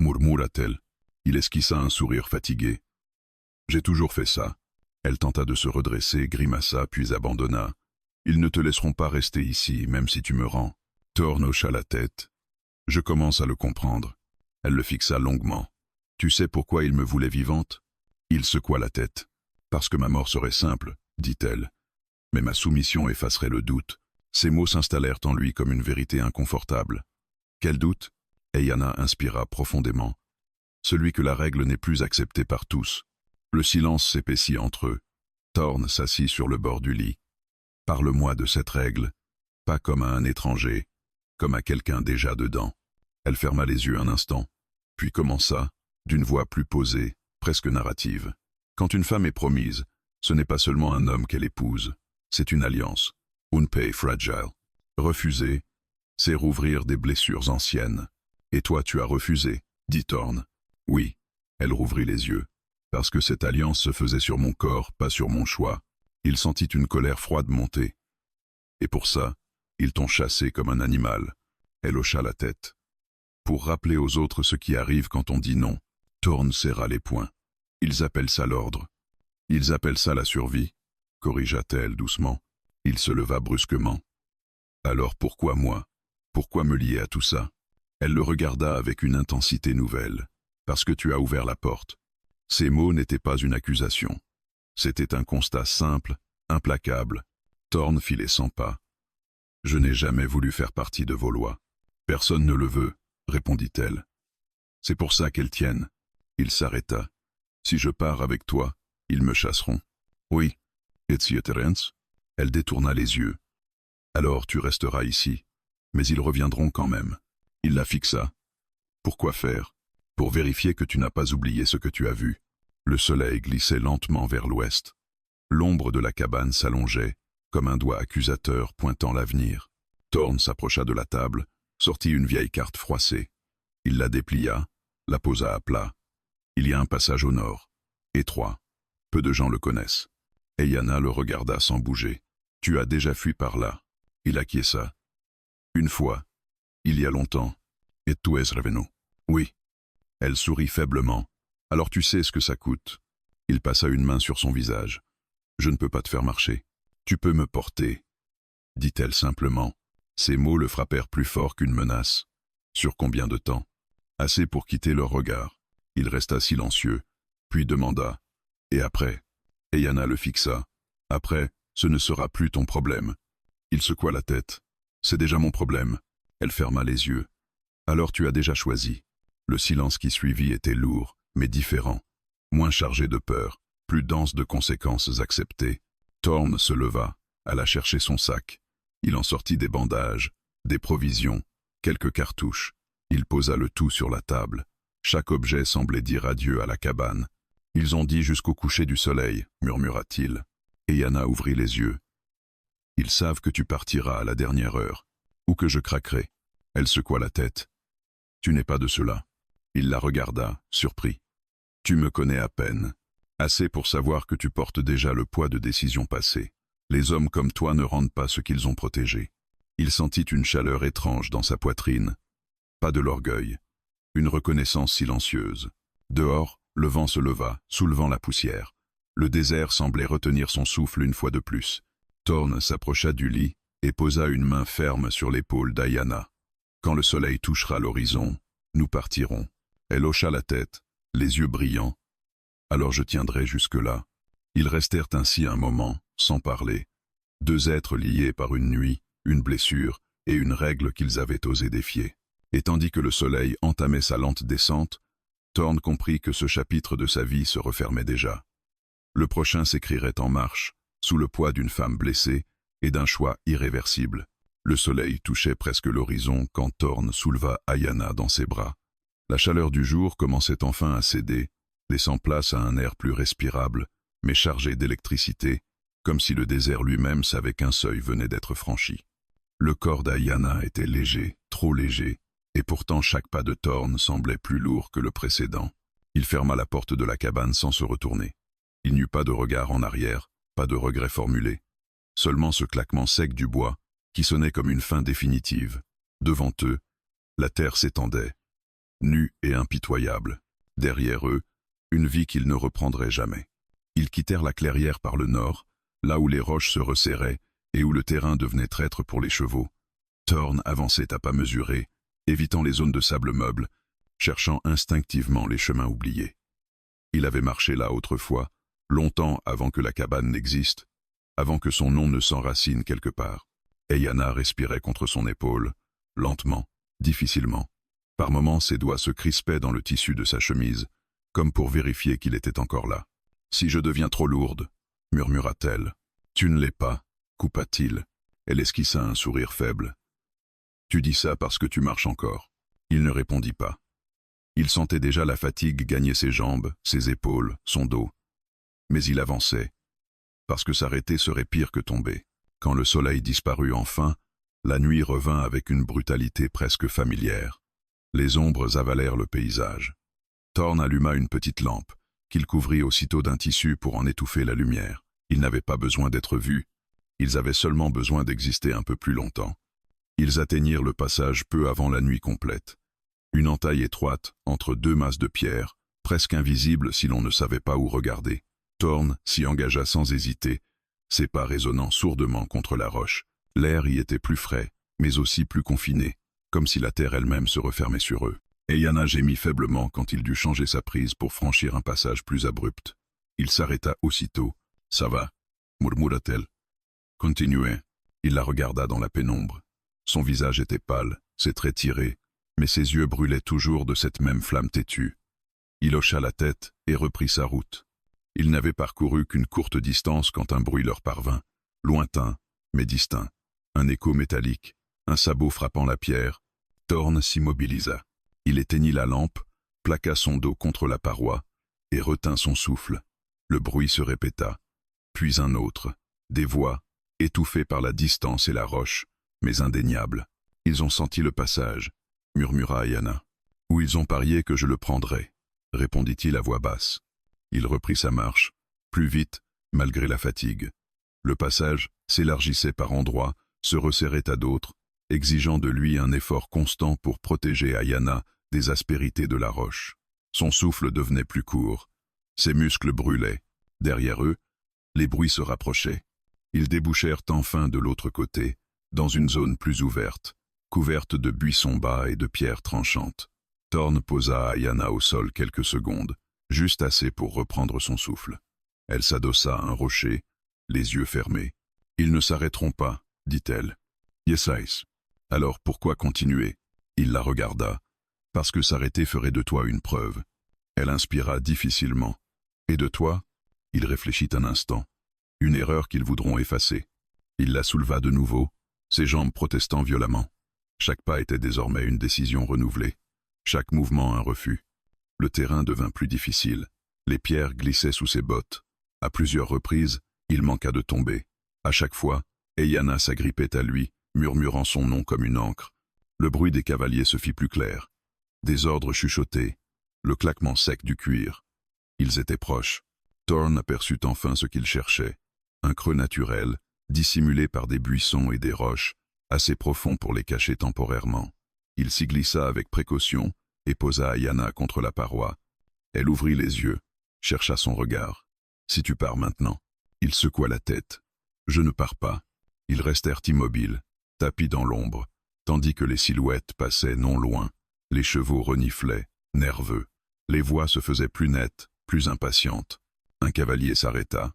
murmura-t-elle. Il esquissa un sourire fatigué. « J'ai toujours fait ça. » Elle tenta de se redresser, grimaça, puis abandonna. « Ils ne te laisseront pas rester ici, même si tu me rends. » Thorne hocha la tête. « Je commence à le comprendre. » Elle le fixa longuement. « Tu sais pourquoi il me voulait vivante ?» Il secoua la tête. « Parce que ma mort serait simple, » dit-elle. « Mais ma soumission effacerait le doute. » Ces mots s'installèrent en lui comme une vérité inconfortable. « Quel doute ?» Et Yana inspira profondément. « Celui que la règle n'est plus acceptée par tous. » Le silence s'épaissit entre eux. Thorne s'assit sur le bord du lit. « Parle-moi de cette règle, pas comme à un étranger, comme à quelqu'un déjà dedans. » Elle ferma les yeux un instant, puis commença, d'une voix plus posée, presque narrative. « Quand une femme est promise, ce n'est pas seulement un homme qu'elle épouse, c'est une alliance, une paix fragile. Refuser, c'est rouvrir des blessures anciennes. Et toi tu as refusé, dit Thorne. Oui, elle rouvrit les yeux. Parce que cette alliance se faisait sur mon corps, pas sur mon choix. Il sentit une colère froide monter. Et pour ça, ils t'ont chassé comme un animal. Elle hocha la tête. Pour rappeler aux autres ce qui arrive quand on dit non, Thorne serra les poings. Ils appellent ça l'ordre. Ils appellent ça la survie, corrigea-t-elle doucement. Il se leva brusquement. Alors pourquoi moi? Pourquoi me lier à tout ça? Elle le regarda avec une intensité nouvelle. Parce que tu as ouvert la porte. Ces mots n'étaient pas une accusation. C'était un constat simple, implacable. Thorne fit les 100 pas. Je n'ai jamais voulu faire partie de vos lois. Personne ne le veut, répondit-elle. C'est pour ça qu'elles tiennent. Il s'arrêta. Si je pars avec toi, ils me chasseront. Oui. Etc. Elle détourna les yeux. Alors tu resteras ici. Mais ils reviendront quand même. Il la fixa. Pourquoi faire? Pour vérifier que tu n'as pas oublié ce que tu as vu. Le soleil glissait lentement vers l'ouest. L'ombre de la cabane s'allongeait, comme un doigt accusateur pointant l'avenir. Thorne s'approcha de la table, sortit une vieille carte froissée. Il la déplia, la posa à plat. Il y a un passage au nord, étroit. Peu de gens le connaissent. Et Yana le regarda sans bouger. Tu as déjà fui par là. Il acquiesça. Une fois, il y a longtemps. Et tu es revenu. Oui. Elle sourit faiblement. Alors tu sais ce que ça coûte. Il passa une main sur son visage. Je ne peux pas te faire marcher. Tu peux me porter, dit-elle simplement. Ces mots le frappèrent plus fort qu'une menace. Sur combien de temps? Assez pour quitter leur regard. Il resta silencieux, puis demanda. Et après? Et Yana le fixa. Après, ce ne sera plus ton problème. Il secoua la tête. C'est déjà mon problème. Elle ferma les yeux. Alors tu as déjà choisi. Le silence qui suivit était lourd, mais différent. Moins chargé de peur, plus dense de conséquences acceptées. Thorne se leva, alla chercher son sac. Il en sortit des bandages, des provisions, quelques cartouches. Il posa le tout sur la table. Chaque objet semblait dire adieu à la cabane. Ils ont dit jusqu'au coucher du soleil, murmura-t-il. Et Yana ouvrit les yeux. Ils savent que tu partiras à la dernière heure, ou que je craquerai. Elle secoua la tête. Tu n'es pas de cela. Il la regarda, surpris. Tu me connais à peine. Assez pour savoir que tu portes déjà le poids de décisions passées. Les hommes comme toi ne rendent pas ce qu'ils ont protégé. Il sentit une chaleur étrange dans sa poitrine. Pas de l'orgueil. Une reconnaissance silencieuse. Dehors, le vent se leva, soulevant la poussière. Le désert semblait retenir son souffle une fois de plus. Thorne s'approcha du lit et posa une main ferme sur l'épaule d'Ayana. Quand le soleil touchera l'horizon, nous partirons. Elle hocha la tête, les yeux brillants. Alors je tiendrai jusque-là. Ils restèrent ainsi un moment, sans parler. Deux êtres liés par une nuit, une blessure et une règle qu'ils avaient osé défier. Et tandis que le soleil entamait sa lente descente, Thorne comprit que ce chapitre de sa vie se refermait déjà. Le prochain s'écrirait en marche, sous le poids d'une femme blessée et d'un choix irréversible. Le soleil touchait presque l'horizon quand Thorne souleva Ayana dans ses bras. La chaleur du jour commençait enfin à céder, laissant place à un air plus respirable, mais chargé d'électricité, comme si le désert lui-même savait qu'un seuil venait d'être franchi. Le corps d'Ayana était léger, trop trop léger, et pourtant chaque pas de Thorn semblait plus lourd que le précédent. Il ferma la porte de la cabane sans se retourner. Il n'eut pas de regard en arrière, pas de regret formulé. Seulement ce claquement sec du bois, qui sonnait comme une fin définitive. Devant eux, la terre s'étendait, nue et impitoyable. Derrière eux, une vie qu'ils ne reprendraient jamais. Ils quittèrent la clairière par le nord, là où les roches se resserraient et où le terrain devenait traître pour les chevaux. Thorn avançait à pas mesurés, évitant les zones de sable meuble, cherchant instinctivement les chemins oubliés. Il avait marché là autrefois, longtemps avant que la cabane n'existe, avant que son nom ne s'enracine quelque part. Eyanna respirait contre son épaule, lentement, difficilement. Par moments, ses doigts se crispaient dans le tissu de sa chemise, comme pour vérifier qu'il était encore là. « Si je deviens trop lourde, » murmura-t-elle. « Tu ne l'es pas, » coupa-t-il. Elle esquissa un sourire faible. « Tu dis ça parce que tu marches encore. » Il ne répondit pas. Il sentait déjà la fatigue gagner ses jambes, ses épaules, son dos. Mais il avançait, parce que s'arrêter serait pire que tomber. Quand le soleil disparut enfin, la nuit revint avec une brutalité presque familière. Les ombres avalèrent le paysage. Thorn alluma une petite lampe, qu'il couvrit aussitôt d'un tissu pour en étouffer la lumière. Ils n'avaient pas besoin d'être vus, ils avaient seulement besoin d'exister un peu plus longtemps. Ils atteignirent le passage peu avant la nuit complète. Une entaille étroite entre deux masses de pierre, presque invisible si l'on ne savait pas où regarder. Thorn s'y engagea sans hésiter, ses pas résonnant sourdement contre la roche. L'air y était plus frais, mais aussi plus confiné, comme si la terre elle-même se refermait sur eux. Eyanna gémit faiblement quand il dut changer sa prise pour franchir un passage plus abrupt. Il s'arrêta aussitôt. « Ça va » murmura-t-elle. « Continuez. » Il la regarda dans la pénombre. Son visage était pâle, ses traits tirés, mais ses yeux brûlaient toujours de cette même flamme têtue. Il hocha la tête et reprit sa route. Ils n'avaient parcouru qu'une courte distance quand un bruit leur parvint, lointain, mais distinct. Un écho métallique, un sabot frappant la pierre. Thorn s'immobilisa. Il éteignit la lampe, plaqua son dos contre la paroi et retint son souffle. Le bruit se répéta, puis un autre. Des voix, étouffées par la distance et la roche, mais indéniables. « Ils ont senti le passage », murmura Eyanna. « Ou ils ont parié que je le prendrais », répondit-il à voix basse. Il reprit sa marche, plus vite, malgré la fatigue. Le passage s'élargissait par endroits, se resserrait à d'autres, exigeant de lui un effort constant pour protéger Eyanna des aspérités de la roche. Son souffle devenait plus court. Ses muscles brûlaient. Derrière eux, les bruits se rapprochaient. Ils débouchèrent enfin de l'autre côté, dans une zone plus ouverte, couverte de buissons bas et de pierres tranchantes. Thorn posa Eyanna au sol quelques secondes, juste assez pour reprendre son souffle. Elle s'adossa à un rocher, les yeux fermés. « Ils ne s'arrêteront pas, dit-elle. « Yes, alors pourquoi continuer ?» Il la regarda. « Parce que s'arrêter ferait de toi une preuve. » Elle inspira difficilement. « Et de toi ?» Il réfléchit un instant. « Une erreur qu'ils voudront effacer. » Il la souleva de nouveau, ses jambes protestant violemment. Chaque pas était désormais une décision renouvelée. Chaque mouvement un refus. Le terrain devint plus difficile. Les pierres glissaient sous ses bottes. À plusieurs reprises, il manqua de tomber. À chaque fois, Eyanna s'agrippait à lui, murmurant son nom comme une ancre. Le bruit des cavaliers se fit plus clair. Des ordres chuchotés, le claquement sec du cuir. Ils étaient proches. Thorn aperçut enfin ce qu'il cherchait. Un creux naturel, dissimulé par des buissons et des roches, assez profonds pour les cacher temporairement. Il s'y glissa avec précaution et posa Eyanna contre la paroi. Elle ouvrit les yeux, chercha son regard. « Si tu pars maintenant ?» Il secoua la tête. « Je ne pars pas. » Ils restèrent immobiles, tapis dans l'ombre, tandis que les silhouettes passaient non loin. Les chevaux reniflaient, nerveux. Les voix se faisaient plus nettes, plus impatientes. Un cavalier s'arrêta.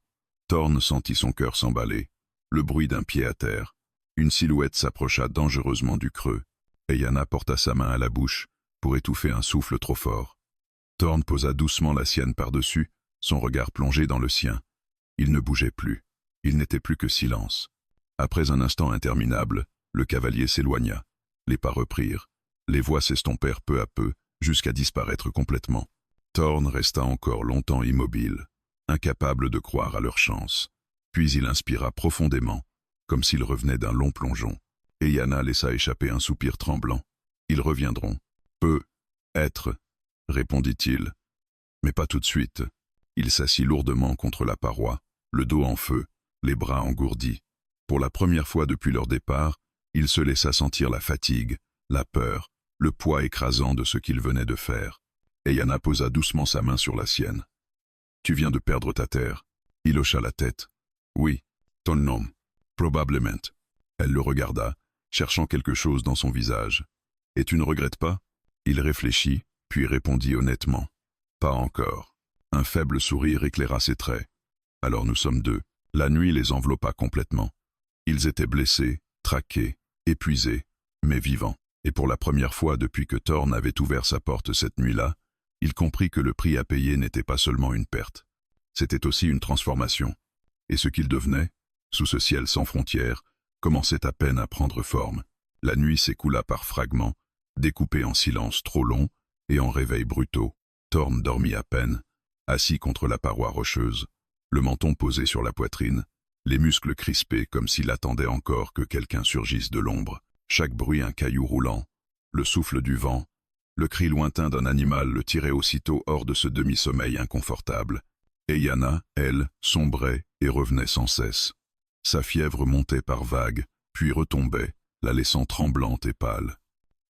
Thorn sentit son cœur s'emballer. Le bruit d'un pied à terre. Une silhouette s'approcha dangereusement du creux. Eyanna porta sa main à la bouche pour étouffer un souffle trop fort. Thorn posa doucement la sienne par-dessus, son regard plongé dans le sien. Il ne bougeait plus. Il n'était plus que silence. Après un instant interminable, le cavalier s'éloigna. Les pas reprirent. Les voix s'estompèrent peu à peu, jusqu'à disparaître complètement. Thorn resta encore longtemps immobile, incapable de croire à leur chance. Puis il inspira profondément, comme s'il revenait d'un long plongeon. Eyanna laissa échapper un soupir tremblant. Ils reviendront. Peut-être, répondit-il. Mais pas tout de suite. Il s'assit lourdement contre la paroi, le dos en feu, les bras engourdis. Pour la première fois depuis leur départ, il se laissa sentir la fatigue, la peur, le poids écrasant de ce qu'il venait de faire. Ayana posa doucement sa main sur la sienne. « Tu viens de perdre ta terre. » Il hocha la tête. « Oui, ton nom. Probablement. » Elle le regarda, cherchant quelque chose dans son visage. « Et tu ne regrettes pas ?» Il réfléchit, puis répondit honnêtement. « Pas encore. » Un faible sourire éclaira ses traits. « Alors nous sommes deux. » La nuit les enveloppa complètement. Ils étaient blessés, traqués, épuisés, mais vivants. Et pour la première fois depuis que Thorn avait ouvert sa porte cette nuit-là, il comprit que le prix à payer n'était pas seulement une perte. C'était aussi une transformation. Et ce qu'il devenait, sous ce ciel sans frontières, commençait à peine à prendre forme. La nuit s'écoula par fragments, découpés en silence trop long et en réveils brutaux. Thorn dormit à peine, assis contre la paroi rocheuse, le menton posé sur la poitrine, les muscles crispés comme s'il attendait encore que quelqu'un surgisse de l'ombre. Chaque bruit un caillou roulant, le souffle du vent, le cri lointain d'un animal le tirait aussitôt hors de ce demi-sommeil inconfortable. Et Yana, elle, sombrait et revenait sans cesse. Sa fièvre montait par vagues, puis retombait, la laissant tremblante et pâle.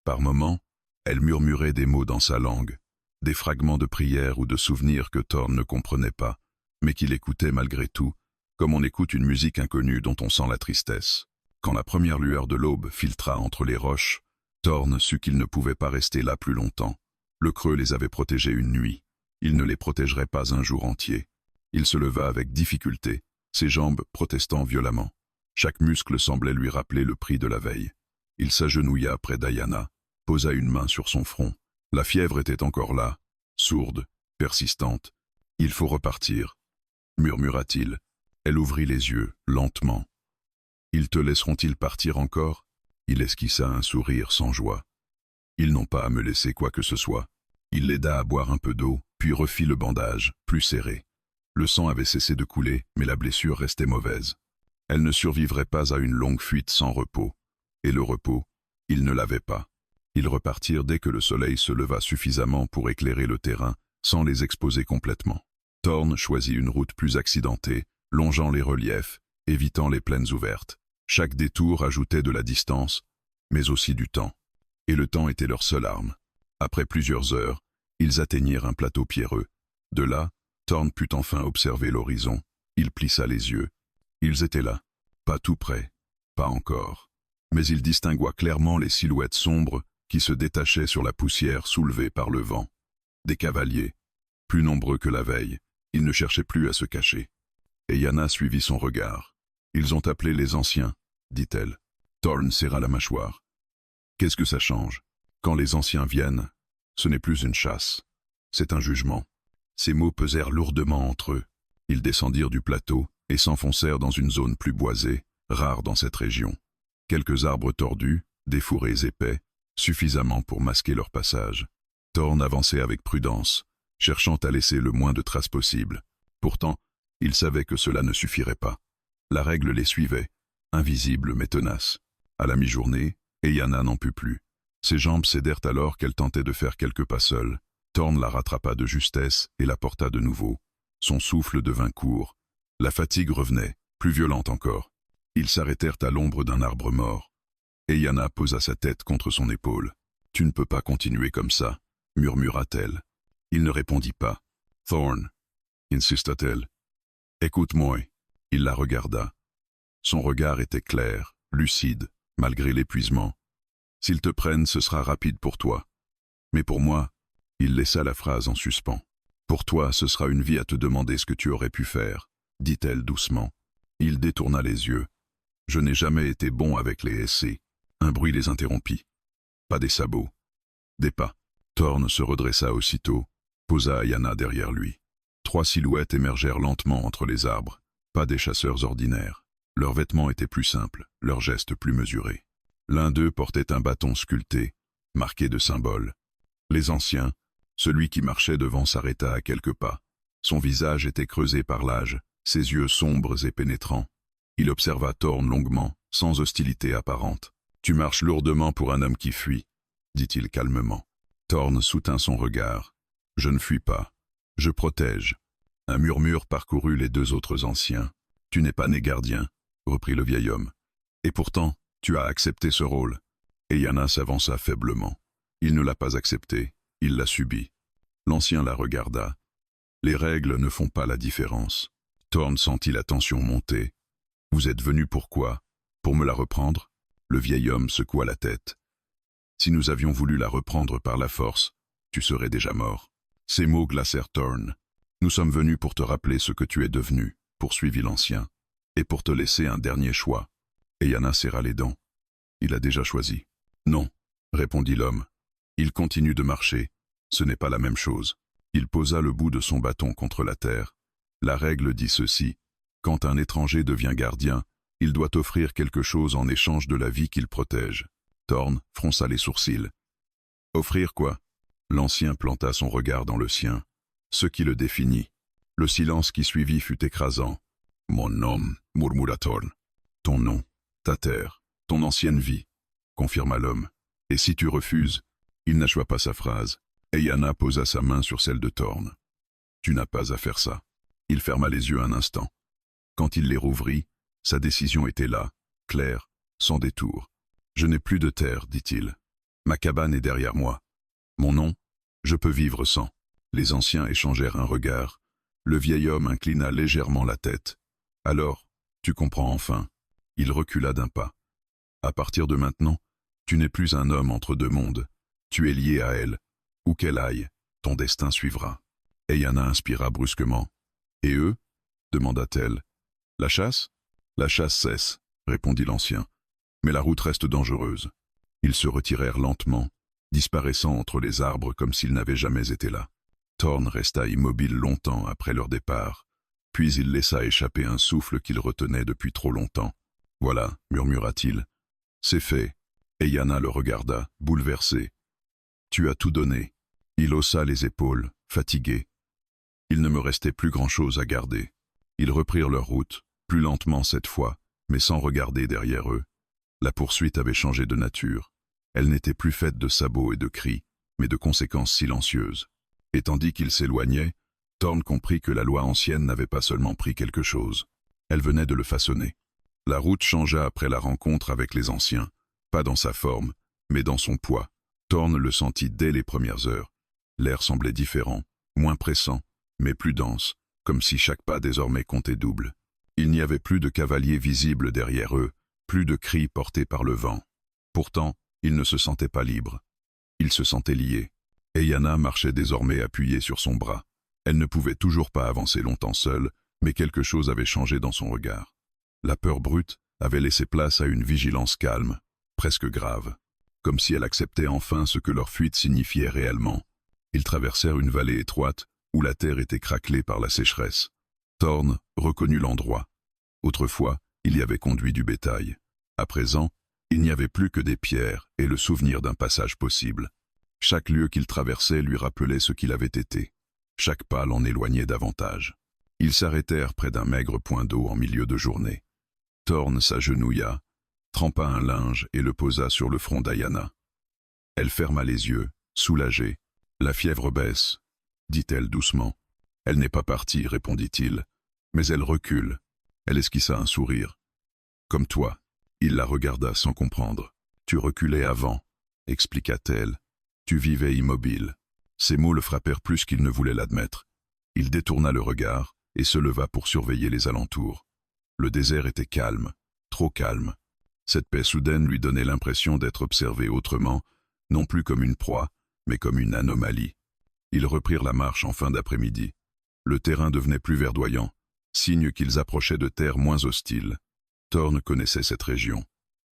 Par moments, elle murmurait des mots dans sa langue, des fragments de prière ou de souvenirs que Thorn ne comprenait pas, mais qu'il écoutait malgré tout, comme on écoute une musique inconnue dont on sent la tristesse. Quand la première lueur de l'aube filtra entre les roches, Thorn sut qu'il ne pouvait pas rester là plus longtemps. Le creux les avait protégés une nuit. Il ne les protégerait pas un jour entier. Il se leva avec difficulté, ses jambes protestant violemment. Chaque muscle semblait lui rappeler le prix de la veille. Il s'agenouilla près d'Ayana, posa une main sur son front. La fièvre était encore là, sourde, persistante. « Il faut repartir », murmura-t-il. Elle ouvrit les yeux, lentement. « Ils te laisseront-ils partir encore ?» Il esquissa un sourire sans joie. « Ils n'ont pas à me laisser quoi que ce soit. » Il l'aida à boire un peu d'eau, puis refit le bandage, plus serré. Le sang avait cessé de couler, mais la blessure restait mauvaise. Elle ne survivrait pas à une longue fuite sans repos. Et le repos, il ne l'avait pas. Ils repartirent dès que le soleil se leva suffisamment pour éclairer le terrain, sans les exposer complètement. Thorn choisit une route plus accidentée, longeant les reliefs, évitant les plaines ouvertes. Chaque détour ajoutait de la distance, mais aussi du temps. Et le temps était leur seule arme. Après plusieurs heures, ils atteignirent un plateau pierreux. De là, Thorn put enfin observer l'horizon. Il plissa les yeux. Ils étaient là. Pas tout près. Pas encore. Mais il distingua clairement les silhouettes sombres qui se détachaient sur la poussière soulevée par le vent. Des cavaliers. Plus nombreux que la veille. Ils ne cherchaient plus à se cacher. Et Yana suivit son regard. « Ils ont appelé les anciens, » dit-elle. Thorn serra la mâchoire. « Qu'est-ce que ça change? Quand les anciens viennent, ce n'est plus une chasse. C'est un jugement. » Ces mots pesèrent lourdement entre eux. Ils descendirent du plateau et s'enfoncèrent dans une zone plus boisée, rare dans cette région. Quelques arbres tordus, des fourrés épais, suffisamment pour masquer leur passage. Thorn avançait avec prudence, cherchant à laisser le moins de traces possible. Pourtant, il savait que cela ne suffirait pas. La règle les suivait, invisible mais tenace. À la mi-journée, Ayana n'en put plus. Ses jambes cédèrent alors qu'elle tentait de faire quelques pas seule. Thorn la rattrapa de justesse et la porta de nouveau. Son souffle devint court. La fatigue revenait, plus violente encore. Ils s'arrêtèrent à l'ombre d'un arbre mort. Ayana posa sa tête contre son épaule. « Tu ne peux pas continuer comme ça, » murmura-t-elle. Il ne répondit pas. « Thorn, » insista-t-elle. « Écoute-moi. » Il la regarda. Son regard était clair, lucide, malgré l'épuisement. « S'ils te prennent, ce sera rapide pour toi. Mais pour moi, » il laissa la phrase en suspens. « Pour toi, ce sera une vie à te demander ce que tu aurais pu faire, » dit-elle doucement. Il détourna les yeux. « Je n'ai jamais été bon avec les essais. » Un bruit les interrompit. Pas des sabots. Des pas. Thorn se redressa aussitôt, posa Ayana derrière lui. 3 silhouettes émergèrent lentement entre les arbres. Pas des chasseurs ordinaires. Leurs vêtements étaient plus simples, leurs gestes plus mesurés. L'un d'eux portait un bâton sculpté, marqué de symboles. Les anciens, celui qui marchait devant s'arrêta à quelques pas. Son visage était creusé par l'âge, ses yeux sombres et pénétrants. Il observa Thorn longuement, sans hostilité apparente. « Tu marches lourdement pour un homme qui fuit. dit-il calmement. Thorn soutint son regard. Je ne fuis pas. Je protège. Un murmure parcourut les deux autres anciens. Tu n'es pas né gardien, reprit le vieil homme. Et pourtant, tu as accepté ce rôle. Et Yana s'avança faiblement. Il ne l'a pas accepté, il l'a subi. L'ancien la regarda. Les règles ne font pas la différence. Thorn sentit la tension monter. Vous êtes venu pourquoi? Pour me la reprendre? Le vieil homme secoua la tête. Si nous avions voulu la reprendre par la force, tu serais déjà mort. Ces mots glacèrent Thorn. Nous sommes venus pour te rappeler ce que tu es devenu, poursuivit l'ancien, et pour te laisser un dernier choix. Et Yana serra les dents. Il a déjà choisi. Non, répondit l'homme. Il continue de marcher. Ce n'est pas la même chose. Il posa le bout de son bâton contre la terre. La règle dit ceci. Quand un étranger devient gardien, il doit offrir quelque chose en échange de la vie qu'il protège. Thorn fronça les sourcils. Offrir quoi? L'ancien planta son regard dans le sien. Ce qui le définit. Le silence qui suivit fut écrasant. Mon nom, murmura Thorn. Ton nom, ta terre, ton ancienne vie, confirma l'homme. Et si tu refuses? Il n'acheva pas sa phrase, et Yana posa sa main sur celle de Thorn. Tu n'as pas à faire ça. Il ferma les yeux un instant. Quand il les rouvrit, sa décision était là, claire, sans détour. Je n'ai plus de terre, dit-il. Ma cabane est derrière moi. Mon nom, je peux vivre sans. Les anciens échangèrent un regard. Le vieil homme inclina légèrement la tête. Alors, tu comprends enfin. Il recula d'un pas. À partir de maintenant, tu n'es plus un homme entre deux mondes. Tu es lié à elle. Où qu'elle aille, ton destin suivra. Et Yana inspira brusquement. Et eux? Demanda-t-elle. La chasse? La chasse cesse, répondit l'ancien. Mais la route reste dangereuse. Ils se retirèrent lentement, disparaissant entre les arbres comme s'ils n'avaient jamais été là. Thorn resta immobile longtemps après leur départ, puis il laissa échapper un souffle qu'il retenait depuis trop longtemps. Voilà, murmura-t-il. C'est fait. Et Yana le regarda, bouleversé. Tu as tout donné. Il haussa les épaules, fatigué. Il ne me restait plus grand-chose à garder. Ils reprirent leur route, plus lentement cette fois, mais sans regarder derrière eux. La poursuite avait changé de nature. Elle n'était plus faite de sabots et de cris, mais de conséquences silencieuses. Et tandis qu'ils s'éloignaient, Thorn comprit que la loi ancienne n'avait pas seulement pris quelque chose. Elle venait de le façonner. La route changea après la rencontre avec les anciens, pas dans sa forme, mais dans son poids. Thorn le sentit dès les premières heures. L'air semblait différent, moins pressant, mais plus dense, comme si chaque pas désormais comptait double. Il n'y avait plus de cavaliers visibles derrière eux, plus de cris portés par le vent. Pourtant, ils ne se sentaient pas libres. Ils se sentaient liés. Et Yana marchait désormais appuyée sur son bras. Elle ne pouvait toujours pas avancer longtemps seule, mais quelque chose avait changé dans son regard. La peur brute avait laissé place à une vigilance calme, presque grave, comme si elle acceptait enfin ce que leur fuite signifiait réellement. Ils traversèrent une vallée étroite où la terre était craquelée par la sécheresse. Thorn reconnut l'endroit. Autrefois, il y avait conduit du bétail. À présent, il n'y avait plus que des pierres et le souvenir d'un passage possible. Chaque lieu qu'il traversait lui rappelait ce qu'il avait été. Chaque pas l'en éloignait davantage. Ils s'arrêtèrent près d'un maigre point d'eau en milieu de journée. Thorn s'agenouilla, trempa un linge et le posa sur le front d'Ayana. Elle ferma les yeux, soulagée. La fièvre baisse, dit-elle doucement. Elle n'est pas partie, répondit-il, mais elle recule. Elle esquissa un sourire. Comme toi. Il la regarda sans comprendre. Tu reculais avant, expliqua-t-elle. Tu vivais immobile. Ces mots le frappèrent plus qu'il ne voulait l'admettre. Il détourna le regard et se leva pour surveiller les alentours. Le désert était calme, trop calme. Cette paix soudaine lui donnait l'impression d'être observé autrement, non plus comme une proie, mais comme une anomalie. Ils reprirent la marche en fin d'après-midi. Le terrain devenait plus verdoyant, signe qu'ils approchaient de terres moins hostiles. Thorn connaissait cette région.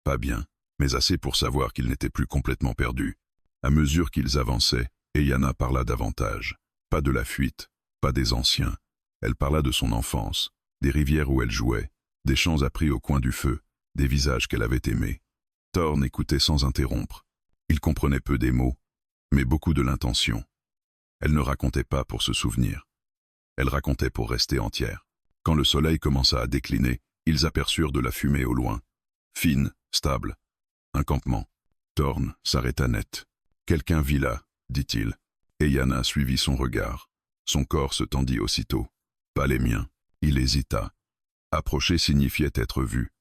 Pas bien, mais assez pour savoir qu'ils n'étaient plus complètement perdus. À mesure qu'ils avançaient, Yana parla davantage. Pas de la fuite, pas des anciens. Elle parla de son enfance, des rivières où elle jouait, des chants appris au coin du feu, des visages qu'elle avait aimés. Thorn écoutait sans interrompre. Il comprenait peu des mots, mais beaucoup de l'intention. Elle ne racontait pas pour se souvenir. Elle racontait pour rester entière. Quand le soleil commença à décliner, ils aperçurent de la fumée au loin. Fine, stable. Un campement. Thorn s'arrêta net. Quelqu'un vit là, dit-il. Et Yana suivit son regard. Son corps se tendit aussitôt. Pas les miens. Il hésita. Approcher signifiait être vu.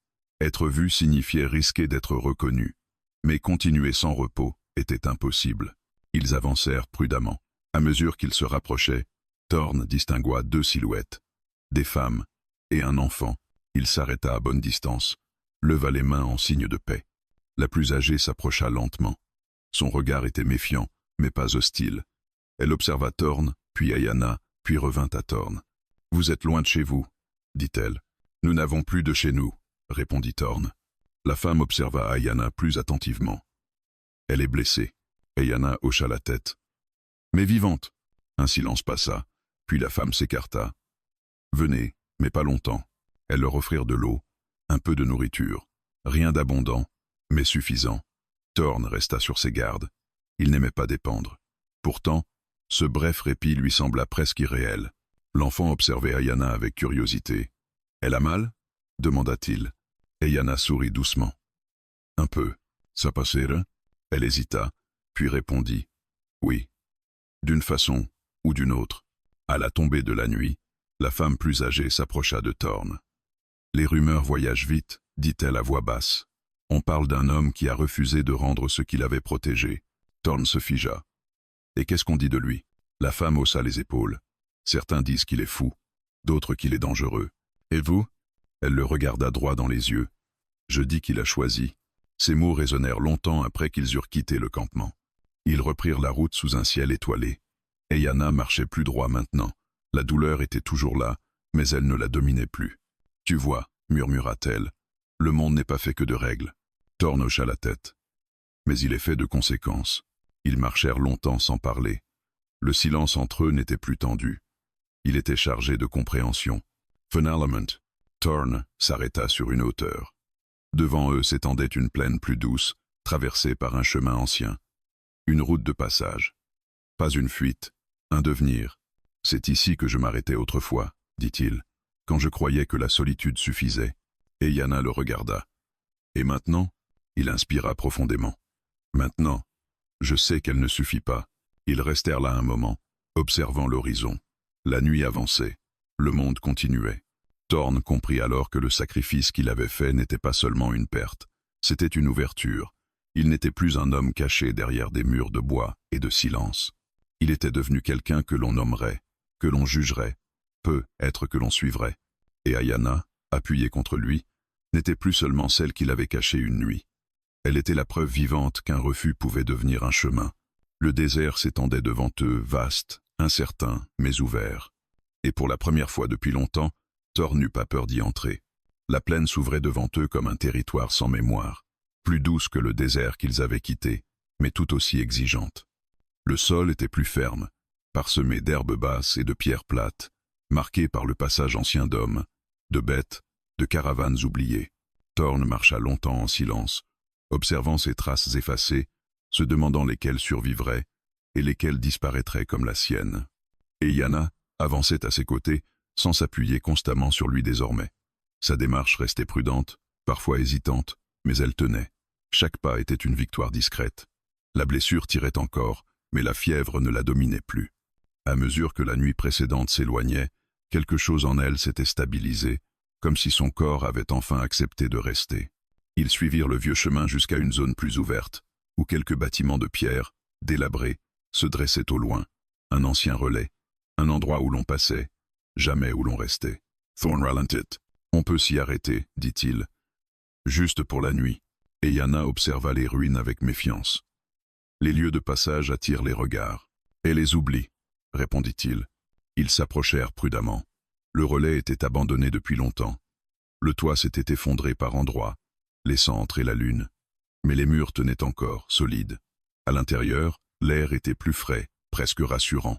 Être vu signifiait risquer d'être reconnu. Mais continuer sans repos était impossible. Ils avancèrent prudemment. À mesure qu'ils se rapprochaient, Thorn distingua 2 silhouettes. Des femmes et un enfant. Il s'arrêta à bonne distance, leva les mains en signe de paix. La plus âgée s'approcha lentement. Son regard était méfiant, mais pas hostile. Elle observa Thorn, puis Ayana, puis revint à Thorn. « Vous êtes loin de chez vous, dit-elle. « Nous n'avons plus de chez nous, répondit Thorn. La femme observa Ayana plus attentivement. « Elle est blessée. » Ayana hocha la tête. « Mais vivante. » Un silence passa, puis la femme s'écarta. « Venez, mais pas longtemps. » Elles leur offrirent de l'eau, un peu de nourriture. Rien d'abondant, mais suffisant. Thorn resta sur ses gardes. Il n'aimait pas dépendre. Pourtant, ce bref répit lui sembla presque irréel. L'enfant observait Ayana avec curiosité. « Elle a mal ?» demanda-t-il. Ayana sourit doucement. « Un peu. Ça passera ?» Elle hésita, puis répondit. « Oui. » D'une façon ou d'une autre. À la tombée de la nuit, la femme plus âgée s'approcha de Thorn. « Les rumeurs voyagent vite, dit-elle à voix basse. On parle d'un homme qui a refusé de rendre ce qu'il avait protégé. » Thorn se figea. « Et qu'est-ce qu'on dit de lui ?» La femme haussa les épaules. « Certains disent qu'il est fou, d'autres qu'il est dangereux. Et vous ?» Elle le regarda droit dans les yeux. « Je dis qu'il a choisi. » Ces mots résonnèrent longtemps après qu'ils eurent quitté le campement. Ils reprirent la route sous un ciel étoilé. Ayana marchait plus droit maintenant. La douleur était toujours là, mais elle ne la dominait plus. « Tu vois, murmura-t-elle, le monde n'est pas fait que de règles. » Thorn hocha la tête. « Mais il est fait de conséquences. » Ils marchèrent longtemps sans parler. Le silence entre eux n'était plus tendu. Il était chargé de compréhension. Finalement, Thorn s'arrêta sur une hauteur. Devant eux s'étendait une plaine plus douce, traversée par un chemin ancien. Une route de passage. Pas une fuite, un devenir. « C'est ici que je m'arrêtais autrefois, » dit-il, quand je croyais que la solitude suffisait. Et Yana le regarda. Et maintenant, il inspira profondément. Maintenant, je sais qu'elle ne suffit pas. Ils restèrent là un moment, observant l'horizon. La nuit avançait. Le monde continuait. Thorn comprit alors que le sacrifice qu'il avait fait n'était pas seulement une perte. C'était une ouverture. Il n'était plus un homme caché derrière des murs de bois et de silence. Il était devenu quelqu'un que l'on nommerait, que l'on jugerait, peut-être que l'on suivrait. Et Ayana, appuyée contre lui, n'était plus seulement celle qu'il avait cachée une nuit. Elle était la preuve vivante qu'un refus pouvait devenir un chemin. Le désert s'étendait devant eux, vaste, incertain, mais ouvert. Et pour la première fois depuis longtemps, Thorn n'eut pas peur d'y entrer. La plaine s'ouvrait devant eux comme un territoire sans mémoire, plus douce que le désert qu'ils avaient quitté, mais tout aussi exigeante. Le sol était plus ferme, parsemé d'herbes basses et de pierres plates, marqué par le passage ancien d'hommes, de bêtes, de caravanes oubliées. Thorn marcha longtemps en silence, observant ces traces effacées, se demandant lesquelles survivraient et lesquelles disparaîtraient comme la sienne. Et Yana avançait à ses côtés, sans s'appuyer constamment sur lui désormais. Sa démarche restait prudente, parfois hésitante, mais elle tenait. Chaque pas était une victoire discrète. La blessure tirait encore, mais la fièvre ne la dominait plus. À mesure que la nuit précédente s'éloignait, quelque chose en elle s'était stabilisé, comme si son corps avait enfin accepté de rester. Ils suivirent le vieux chemin jusqu'à une zone plus ouverte, où quelques bâtiments de pierre, délabrés, se dressaient au loin. Un ancien relais, un endroit où l'on passait, jamais où l'on restait. Thorn ralentit. « On peut s'y arrêter, dit-il. Juste pour la nuit. » Et Yana observa les ruines avec méfiance. Les lieux de passage attirent les regards. « Et les oublie, » répondit-il. Ils s'approchèrent prudemment. Le relais était abandonné depuis longtemps. Le toit s'était effondré par endroits, laissant entrer la lune. Mais les murs tenaient encore, solides. À l'intérieur, l'air était plus frais, presque rassurant.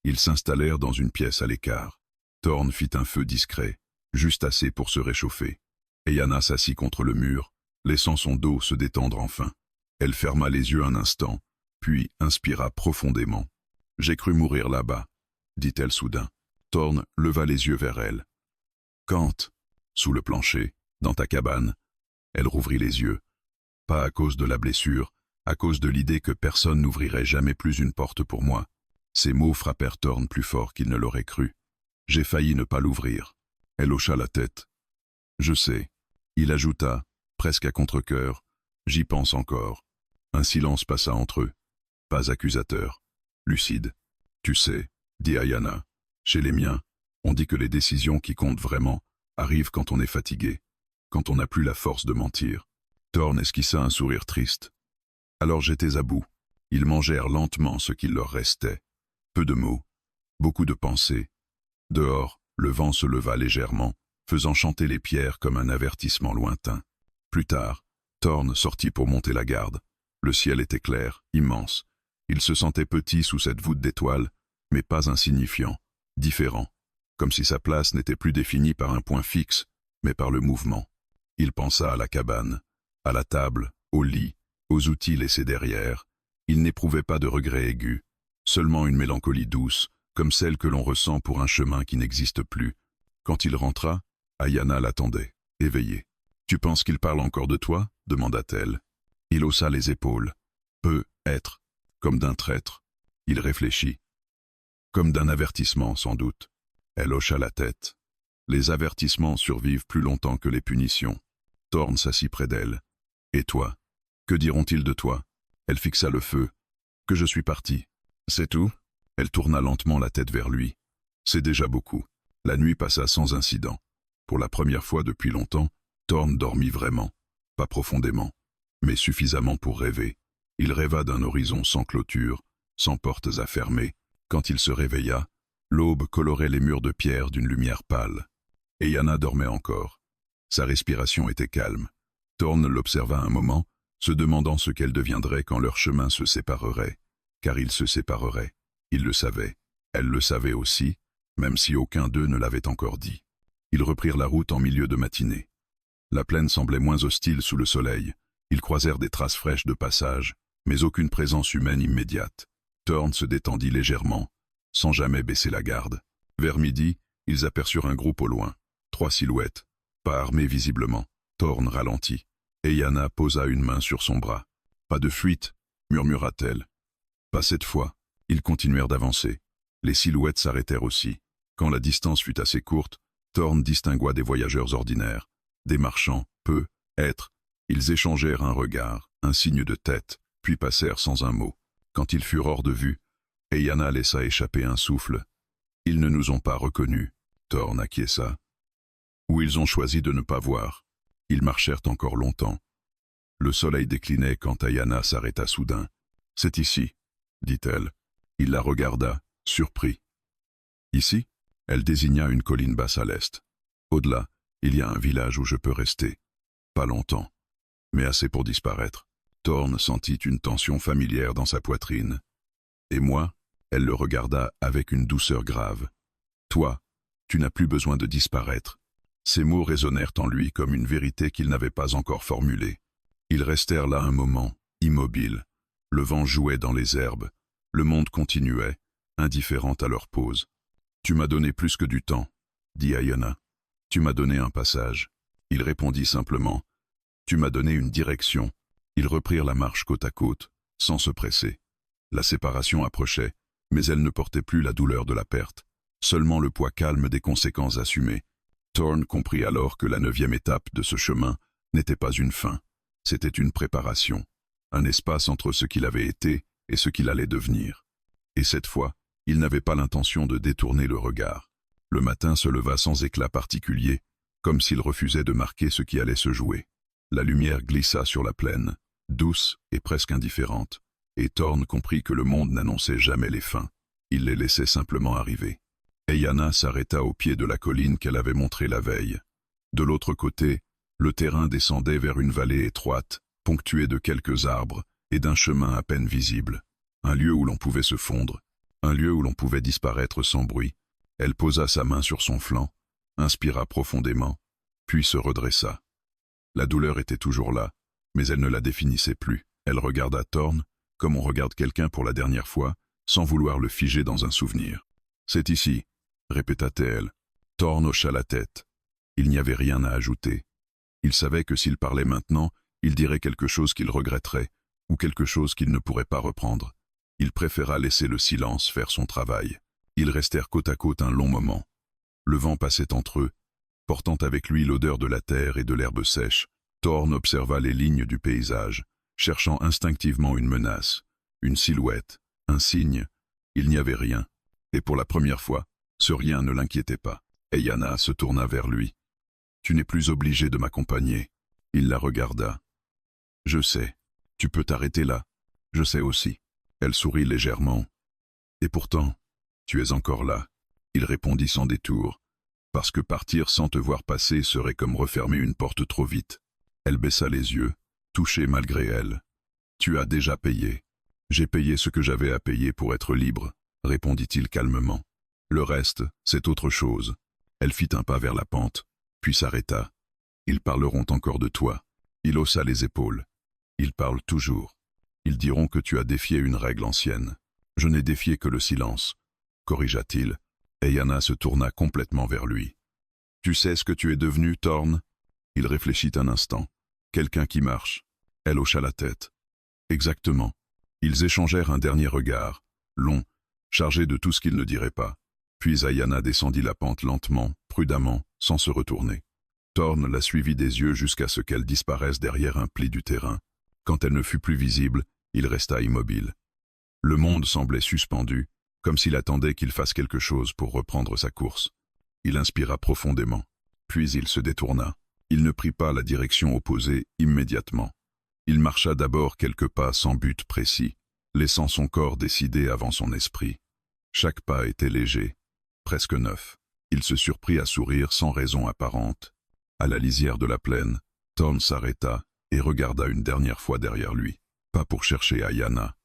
Ils s'installèrent dans une pièce à l'écart. Thorn fit un feu discret, juste assez pour se réchauffer. Et Yana s'assit contre le mur, laissant son dos se détendre enfin. Elle ferma les yeux un instant, puis inspira profondément. « J'ai cru mourir là-bas, » dit-elle soudain. Thorn leva les yeux vers elle. « Quand ?» Sous le plancher, dans ta cabane. Elle rouvrit les yeux. Pas à cause de la blessure, à cause de l'idée que personne n'ouvrirait jamais plus une porte pour moi. Ces mots frappèrent Thorn plus fort qu'il ne l'aurait cru. J'ai failli ne pas l'ouvrir. Elle hocha la tête. Je sais. Il ajouta, presque à contre-cœur, j'y pense encore. Un silence passa entre eux. Pas accusateur. Lucide. Tu sais, dit Ayana, chez les miens, on dit que les décisions qui comptent vraiment arrivent quand on est fatigué, quand on n'a plus la force de mentir. Thorn esquissa un sourire triste. Alors j'étais à bout. Ils mangèrent lentement ce qu'il leur restait. Peu de mots, beaucoup de pensées. Dehors, le vent se leva légèrement, faisant chanter les pierres comme un avertissement lointain. Plus tard, Thorn sortit pour monter la garde. Le ciel était clair, immense. Il se sentait petit sous cette voûte d'étoiles, mais pas insignifiant, différent, comme si sa place n'était plus définie par un point fixe, mais par le mouvement. Il pensa à la cabane, à la table, au lit, aux outils laissés derrière. Il n'éprouvait pas de regret aigu, seulement une mélancolie douce, comme celle que l'on ressent pour un chemin qui n'existe plus. Quand il rentra, Ayana l'attendait, éveillée. « Tu penses qu'il parle encore de toi ?» demanda-t-elle. Il haussa les épaules. « Peut être, comme d'un traître. » Il réfléchit. « Comme d'un avertissement, sans doute. » Elle hocha la tête. Les avertissements survivent plus longtemps que les punitions. Thorn s'assit près d'elle. « Et toi? Que diront-ils de toi ?» Elle fixa le feu. « Que je suis parti. C'est tout ?» Elle tourna lentement la tête vers lui. « C'est déjà beaucoup. » La nuit passa sans incident. Pour la première fois depuis longtemps, Thorn dormit vraiment. Pas profondément, mais suffisamment pour rêver. Il rêva d'un horizon sans clôture, sans portes à fermer. Quand il se réveilla, l'aube colorait les murs de pierre d'une lumière pâle. Ayana dormait encore. Sa respiration était calme. Thorn l'observa un moment, se demandant ce qu'elle deviendrait quand leur chemin se séparerait. Car ils se sépareraient. Il le savait. Elle le savait aussi, même si aucun d'eux ne l'avait encore dit. Ils reprirent la route en milieu de matinée. La plaine semblait moins hostile sous le soleil. Ils croisèrent des traces fraîches de passage, mais aucune présence humaine immédiate. Thorn se détendit légèrement, sans jamais baisser la garde. Vers midi, ils aperçurent un groupe au loin. 3 silhouettes, pas armées visiblement. Thorn ralentit. Ayana posa une main sur son bras. « Pas de fuite » murmura-t-elle. Pas cette fois. Ils continuèrent d'avancer. Les silhouettes s'arrêtèrent aussi. Quand la distance fut assez courte, Thorn distingua des voyageurs ordinaires, des marchands, peu, êtres. Ils échangèrent un regard, un signe de tête, puis passèrent sans un mot. Quand ils furent hors de vue, Ayana laissa échapper un souffle. Ils ne nous ont pas reconnus, Thorn acquiesça. Ou ils ont choisi de ne pas voir. Ils marchèrent encore longtemps. Le soleil déclinait quand Ayana s'arrêta soudain. « C'est ici, » dit-elle. Il la regarda, surpris. « Ici ?» Elle désigna une colline basse à l'est. « Au-delà, il y a un village où je peux rester. Pas longtemps, mais assez pour disparaître. » Thorn sentit une tension familière dans sa poitrine. « Et moi ?» Elle le regarda avec une douceur grave. « Toi, tu n'as plus besoin de disparaître. » Ces mots résonnèrent en lui comme une vérité qu'il n'avait pas encore formulée. Ils restèrent là un moment, immobiles. Le vent jouait dans les herbes. Le monde continuait, indifférent à leur pause. « Tu m'as donné plus que du temps, » dit Ayana. « Tu m'as donné un passage. » Il répondit simplement. « Tu m'as donné une direction. » Ils reprirent la marche côte à côte, sans se presser. La séparation approchait, mais elle ne portait plus la douleur de la perte, seulement le poids calme des conséquences assumées. Thorn comprit alors que la 9e étape de ce chemin n'était pas une fin. C'était une préparation, un espace entre ce qu'il avait été et ce qu'il allait devenir. Et cette fois, il n'avait pas l'intention de détourner le regard. Le matin se leva sans éclat particulier, comme s'il refusait de marquer ce qui allait se jouer. La lumière glissa sur la plaine, douce et presque indifférente, et Thorn comprit que le monde n'annonçait jamais les fins. Il les laissait simplement arriver. Ayana s'arrêta au pied de la colline qu'elle avait montrée la veille. De l'autre côté, le terrain descendait vers une vallée étroite, ponctuée de quelques arbres et d'un chemin à peine visible. Un lieu où l'on pouvait se fondre, un lieu où l'on pouvait disparaître sans bruit. Elle posa sa main sur son flanc, inspira profondément, puis se redressa. La douleur était toujours là, mais elle ne la définissait plus. Elle regarda Thorn, comme on regarde quelqu'un pour la dernière fois, sans vouloir le figer dans un souvenir. « C'est ici », répéta-t-elle. Thorn hocha la tête. Il n'y avait rien à ajouter. Il savait que s'il parlait maintenant, il dirait quelque chose qu'il regretterait, ou quelque chose qu'il ne pourrait pas reprendre. Il préféra laisser le silence faire son travail. Ils restèrent côte à côte un long moment. Le vent passait entre eux, portant avec lui l'odeur de la terre et de l'herbe sèche. Thorn observa les lignes du paysage, cherchant instinctivement une menace, une silhouette, un signe. Il n'y avait rien. Et pour la première fois, ce rien ne l'inquiétait pas. Eyanna se tourna vers lui. « Tu n'es plus obligé de m'accompagner. » Il la regarda. « Je sais. Tu peux t'arrêter là. Je sais aussi. » Elle sourit légèrement. « Et pourtant, tu es encore là. » Il répondit sans détour. « Parce que partir sans te voir passer serait comme refermer une porte trop vite. » Elle baissa les yeux, touchée malgré elle. « Tu as déjà payé. »« J'ai payé ce que j'avais à payer pour être libre, » répondit-il calmement. « Le reste, c'est autre chose. » Elle fit un pas vers la pente, puis s'arrêta. « Ils parleront encore de toi. » Il haussa les épaules. « Ils parlent toujours. Ils diront que tu as défié une règle ancienne. Je n'ai défié que le silence. » Corrigea-t-il. Eyanna se tourna complètement vers lui. « Tu sais ce que tu es devenu, Thorn ?» Il réfléchit un instant. « Quelqu'un qui marche. » Elle hocha la tête. « Exactement. » Ils échangèrent un dernier regard, long, chargé de tout ce qu'ils ne diraient pas. Puis Eyanna descendit la pente lentement, prudemment, sans se retourner. Thorn la suivit des yeux jusqu'à ce qu'elle disparaisse derrière un pli du terrain. Quand elle ne fut plus visible, il resta immobile. Le monde semblait suspendu, comme s'il attendait qu'il fasse quelque chose pour reprendre sa course. Il inspira profondément, puis il se détourna. Il ne prit pas la direction opposée immédiatement. Il marcha d'abord quelques pas sans but précis, laissant son corps décider avant son esprit. Chaque pas était léger, presque neuf. Il se surprit à sourire sans raison apparente. À la lisière de la plaine, Thorn s'arrêta et regarda une dernière fois derrière lui, pas pour chercher Eyanna.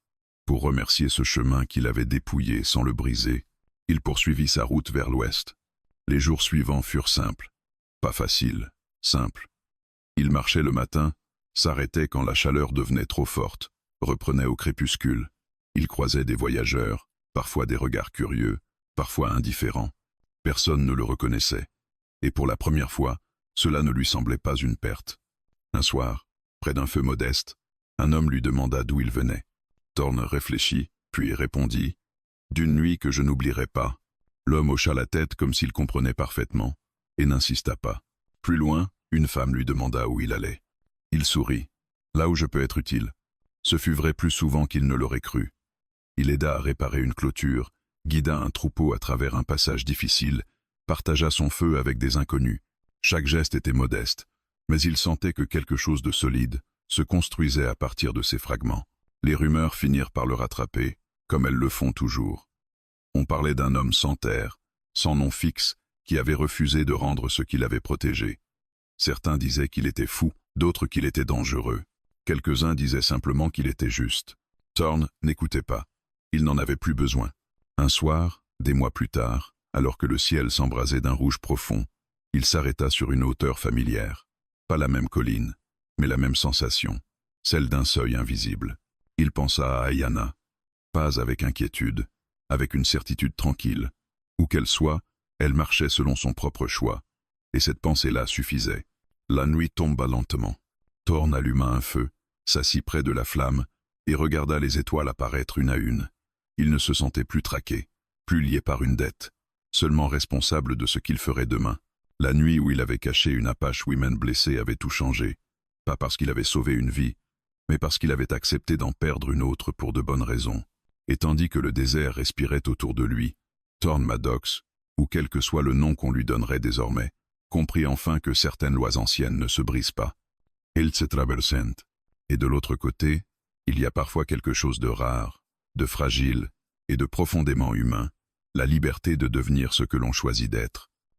Pour remercier ce chemin qu'il avait dépouillé sans le briser, il poursuivit sa route vers l'ouest. Les jours suivants furent simples. Pas faciles, simples. Il marchait le matin, s'arrêtait quand la chaleur devenait trop forte, reprenait au crépuscule. Il croisait des voyageurs, parfois des regards curieux, parfois indifférents. Personne ne le reconnaissait. Et pour la première fois, cela ne lui semblait pas une perte. Un soir, près d'un feu modeste, un homme lui demanda d'où il venait. Thorn réfléchit, puis répondit « D'une nuit que je n'oublierai pas ». L'homme hocha la tête comme s'il comprenait parfaitement, et n'insista pas. Plus loin, une femme lui demanda où il allait. Il sourit. « Là où je peux être utile ». Ce fut vrai plus souvent qu'il ne l'aurait cru. Il aida à réparer une clôture, guida un troupeau à travers un passage difficile, partagea son feu avec des inconnus. Chaque geste était modeste, mais il sentait que quelque chose de solide se construisait à partir de ces fragments. Les rumeurs finirent par le rattraper, comme elles le font toujours. On parlait d'un homme sans terre, sans nom fixe, qui avait refusé de rendre ce qu'il avait protégé. Certains disaient qu'il était fou, d'autres qu'il était dangereux. Quelques-uns disaient simplement qu'il était juste. Thorn n'écoutait pas. Il n'en avait plus besoin. Un soir, des mois plus tard, alors que le ciel s'embrasait d'un rouge profond, il s'arrêta sur une hauteur familière. Pas la même colline, mais la même sensation, celle d'un seuil invisible. Il pensa à Eyanna, pas avec inquiétude, avec une certitude tranquille. Où qu'elle soit, elle marchait selon son propre choix, et cette pensée-là suffisait. La nuit tomba lentement. Thorn alluma un feu, s'assit près de la flamme, et regarda les étoiles apparaître une à une. Il ne se sentait plus traqué, plus lié par une dette, seulement responsable de ce qu'il ferait demain. La nuit où il avait caché une Apache Women blessée avait tout changé, pas parce qu'il avait sauvé une vie, mais parce qu'il avait accepté d'en perdre une autre pour de bonnes raisons. Et tandis que le désert respirait autour de lui, Thorn Maddox, ou quel que soit le nom qu'on lui donnerait désormais, comprit enfin que certaines lois anciennes ne se brisent pas. Il se traversent. Et de l'autre côté, il y a parfois quelque chose de rare, de fragile et de profondément humain, la liberté de devenir ce que l'on choisit d'être.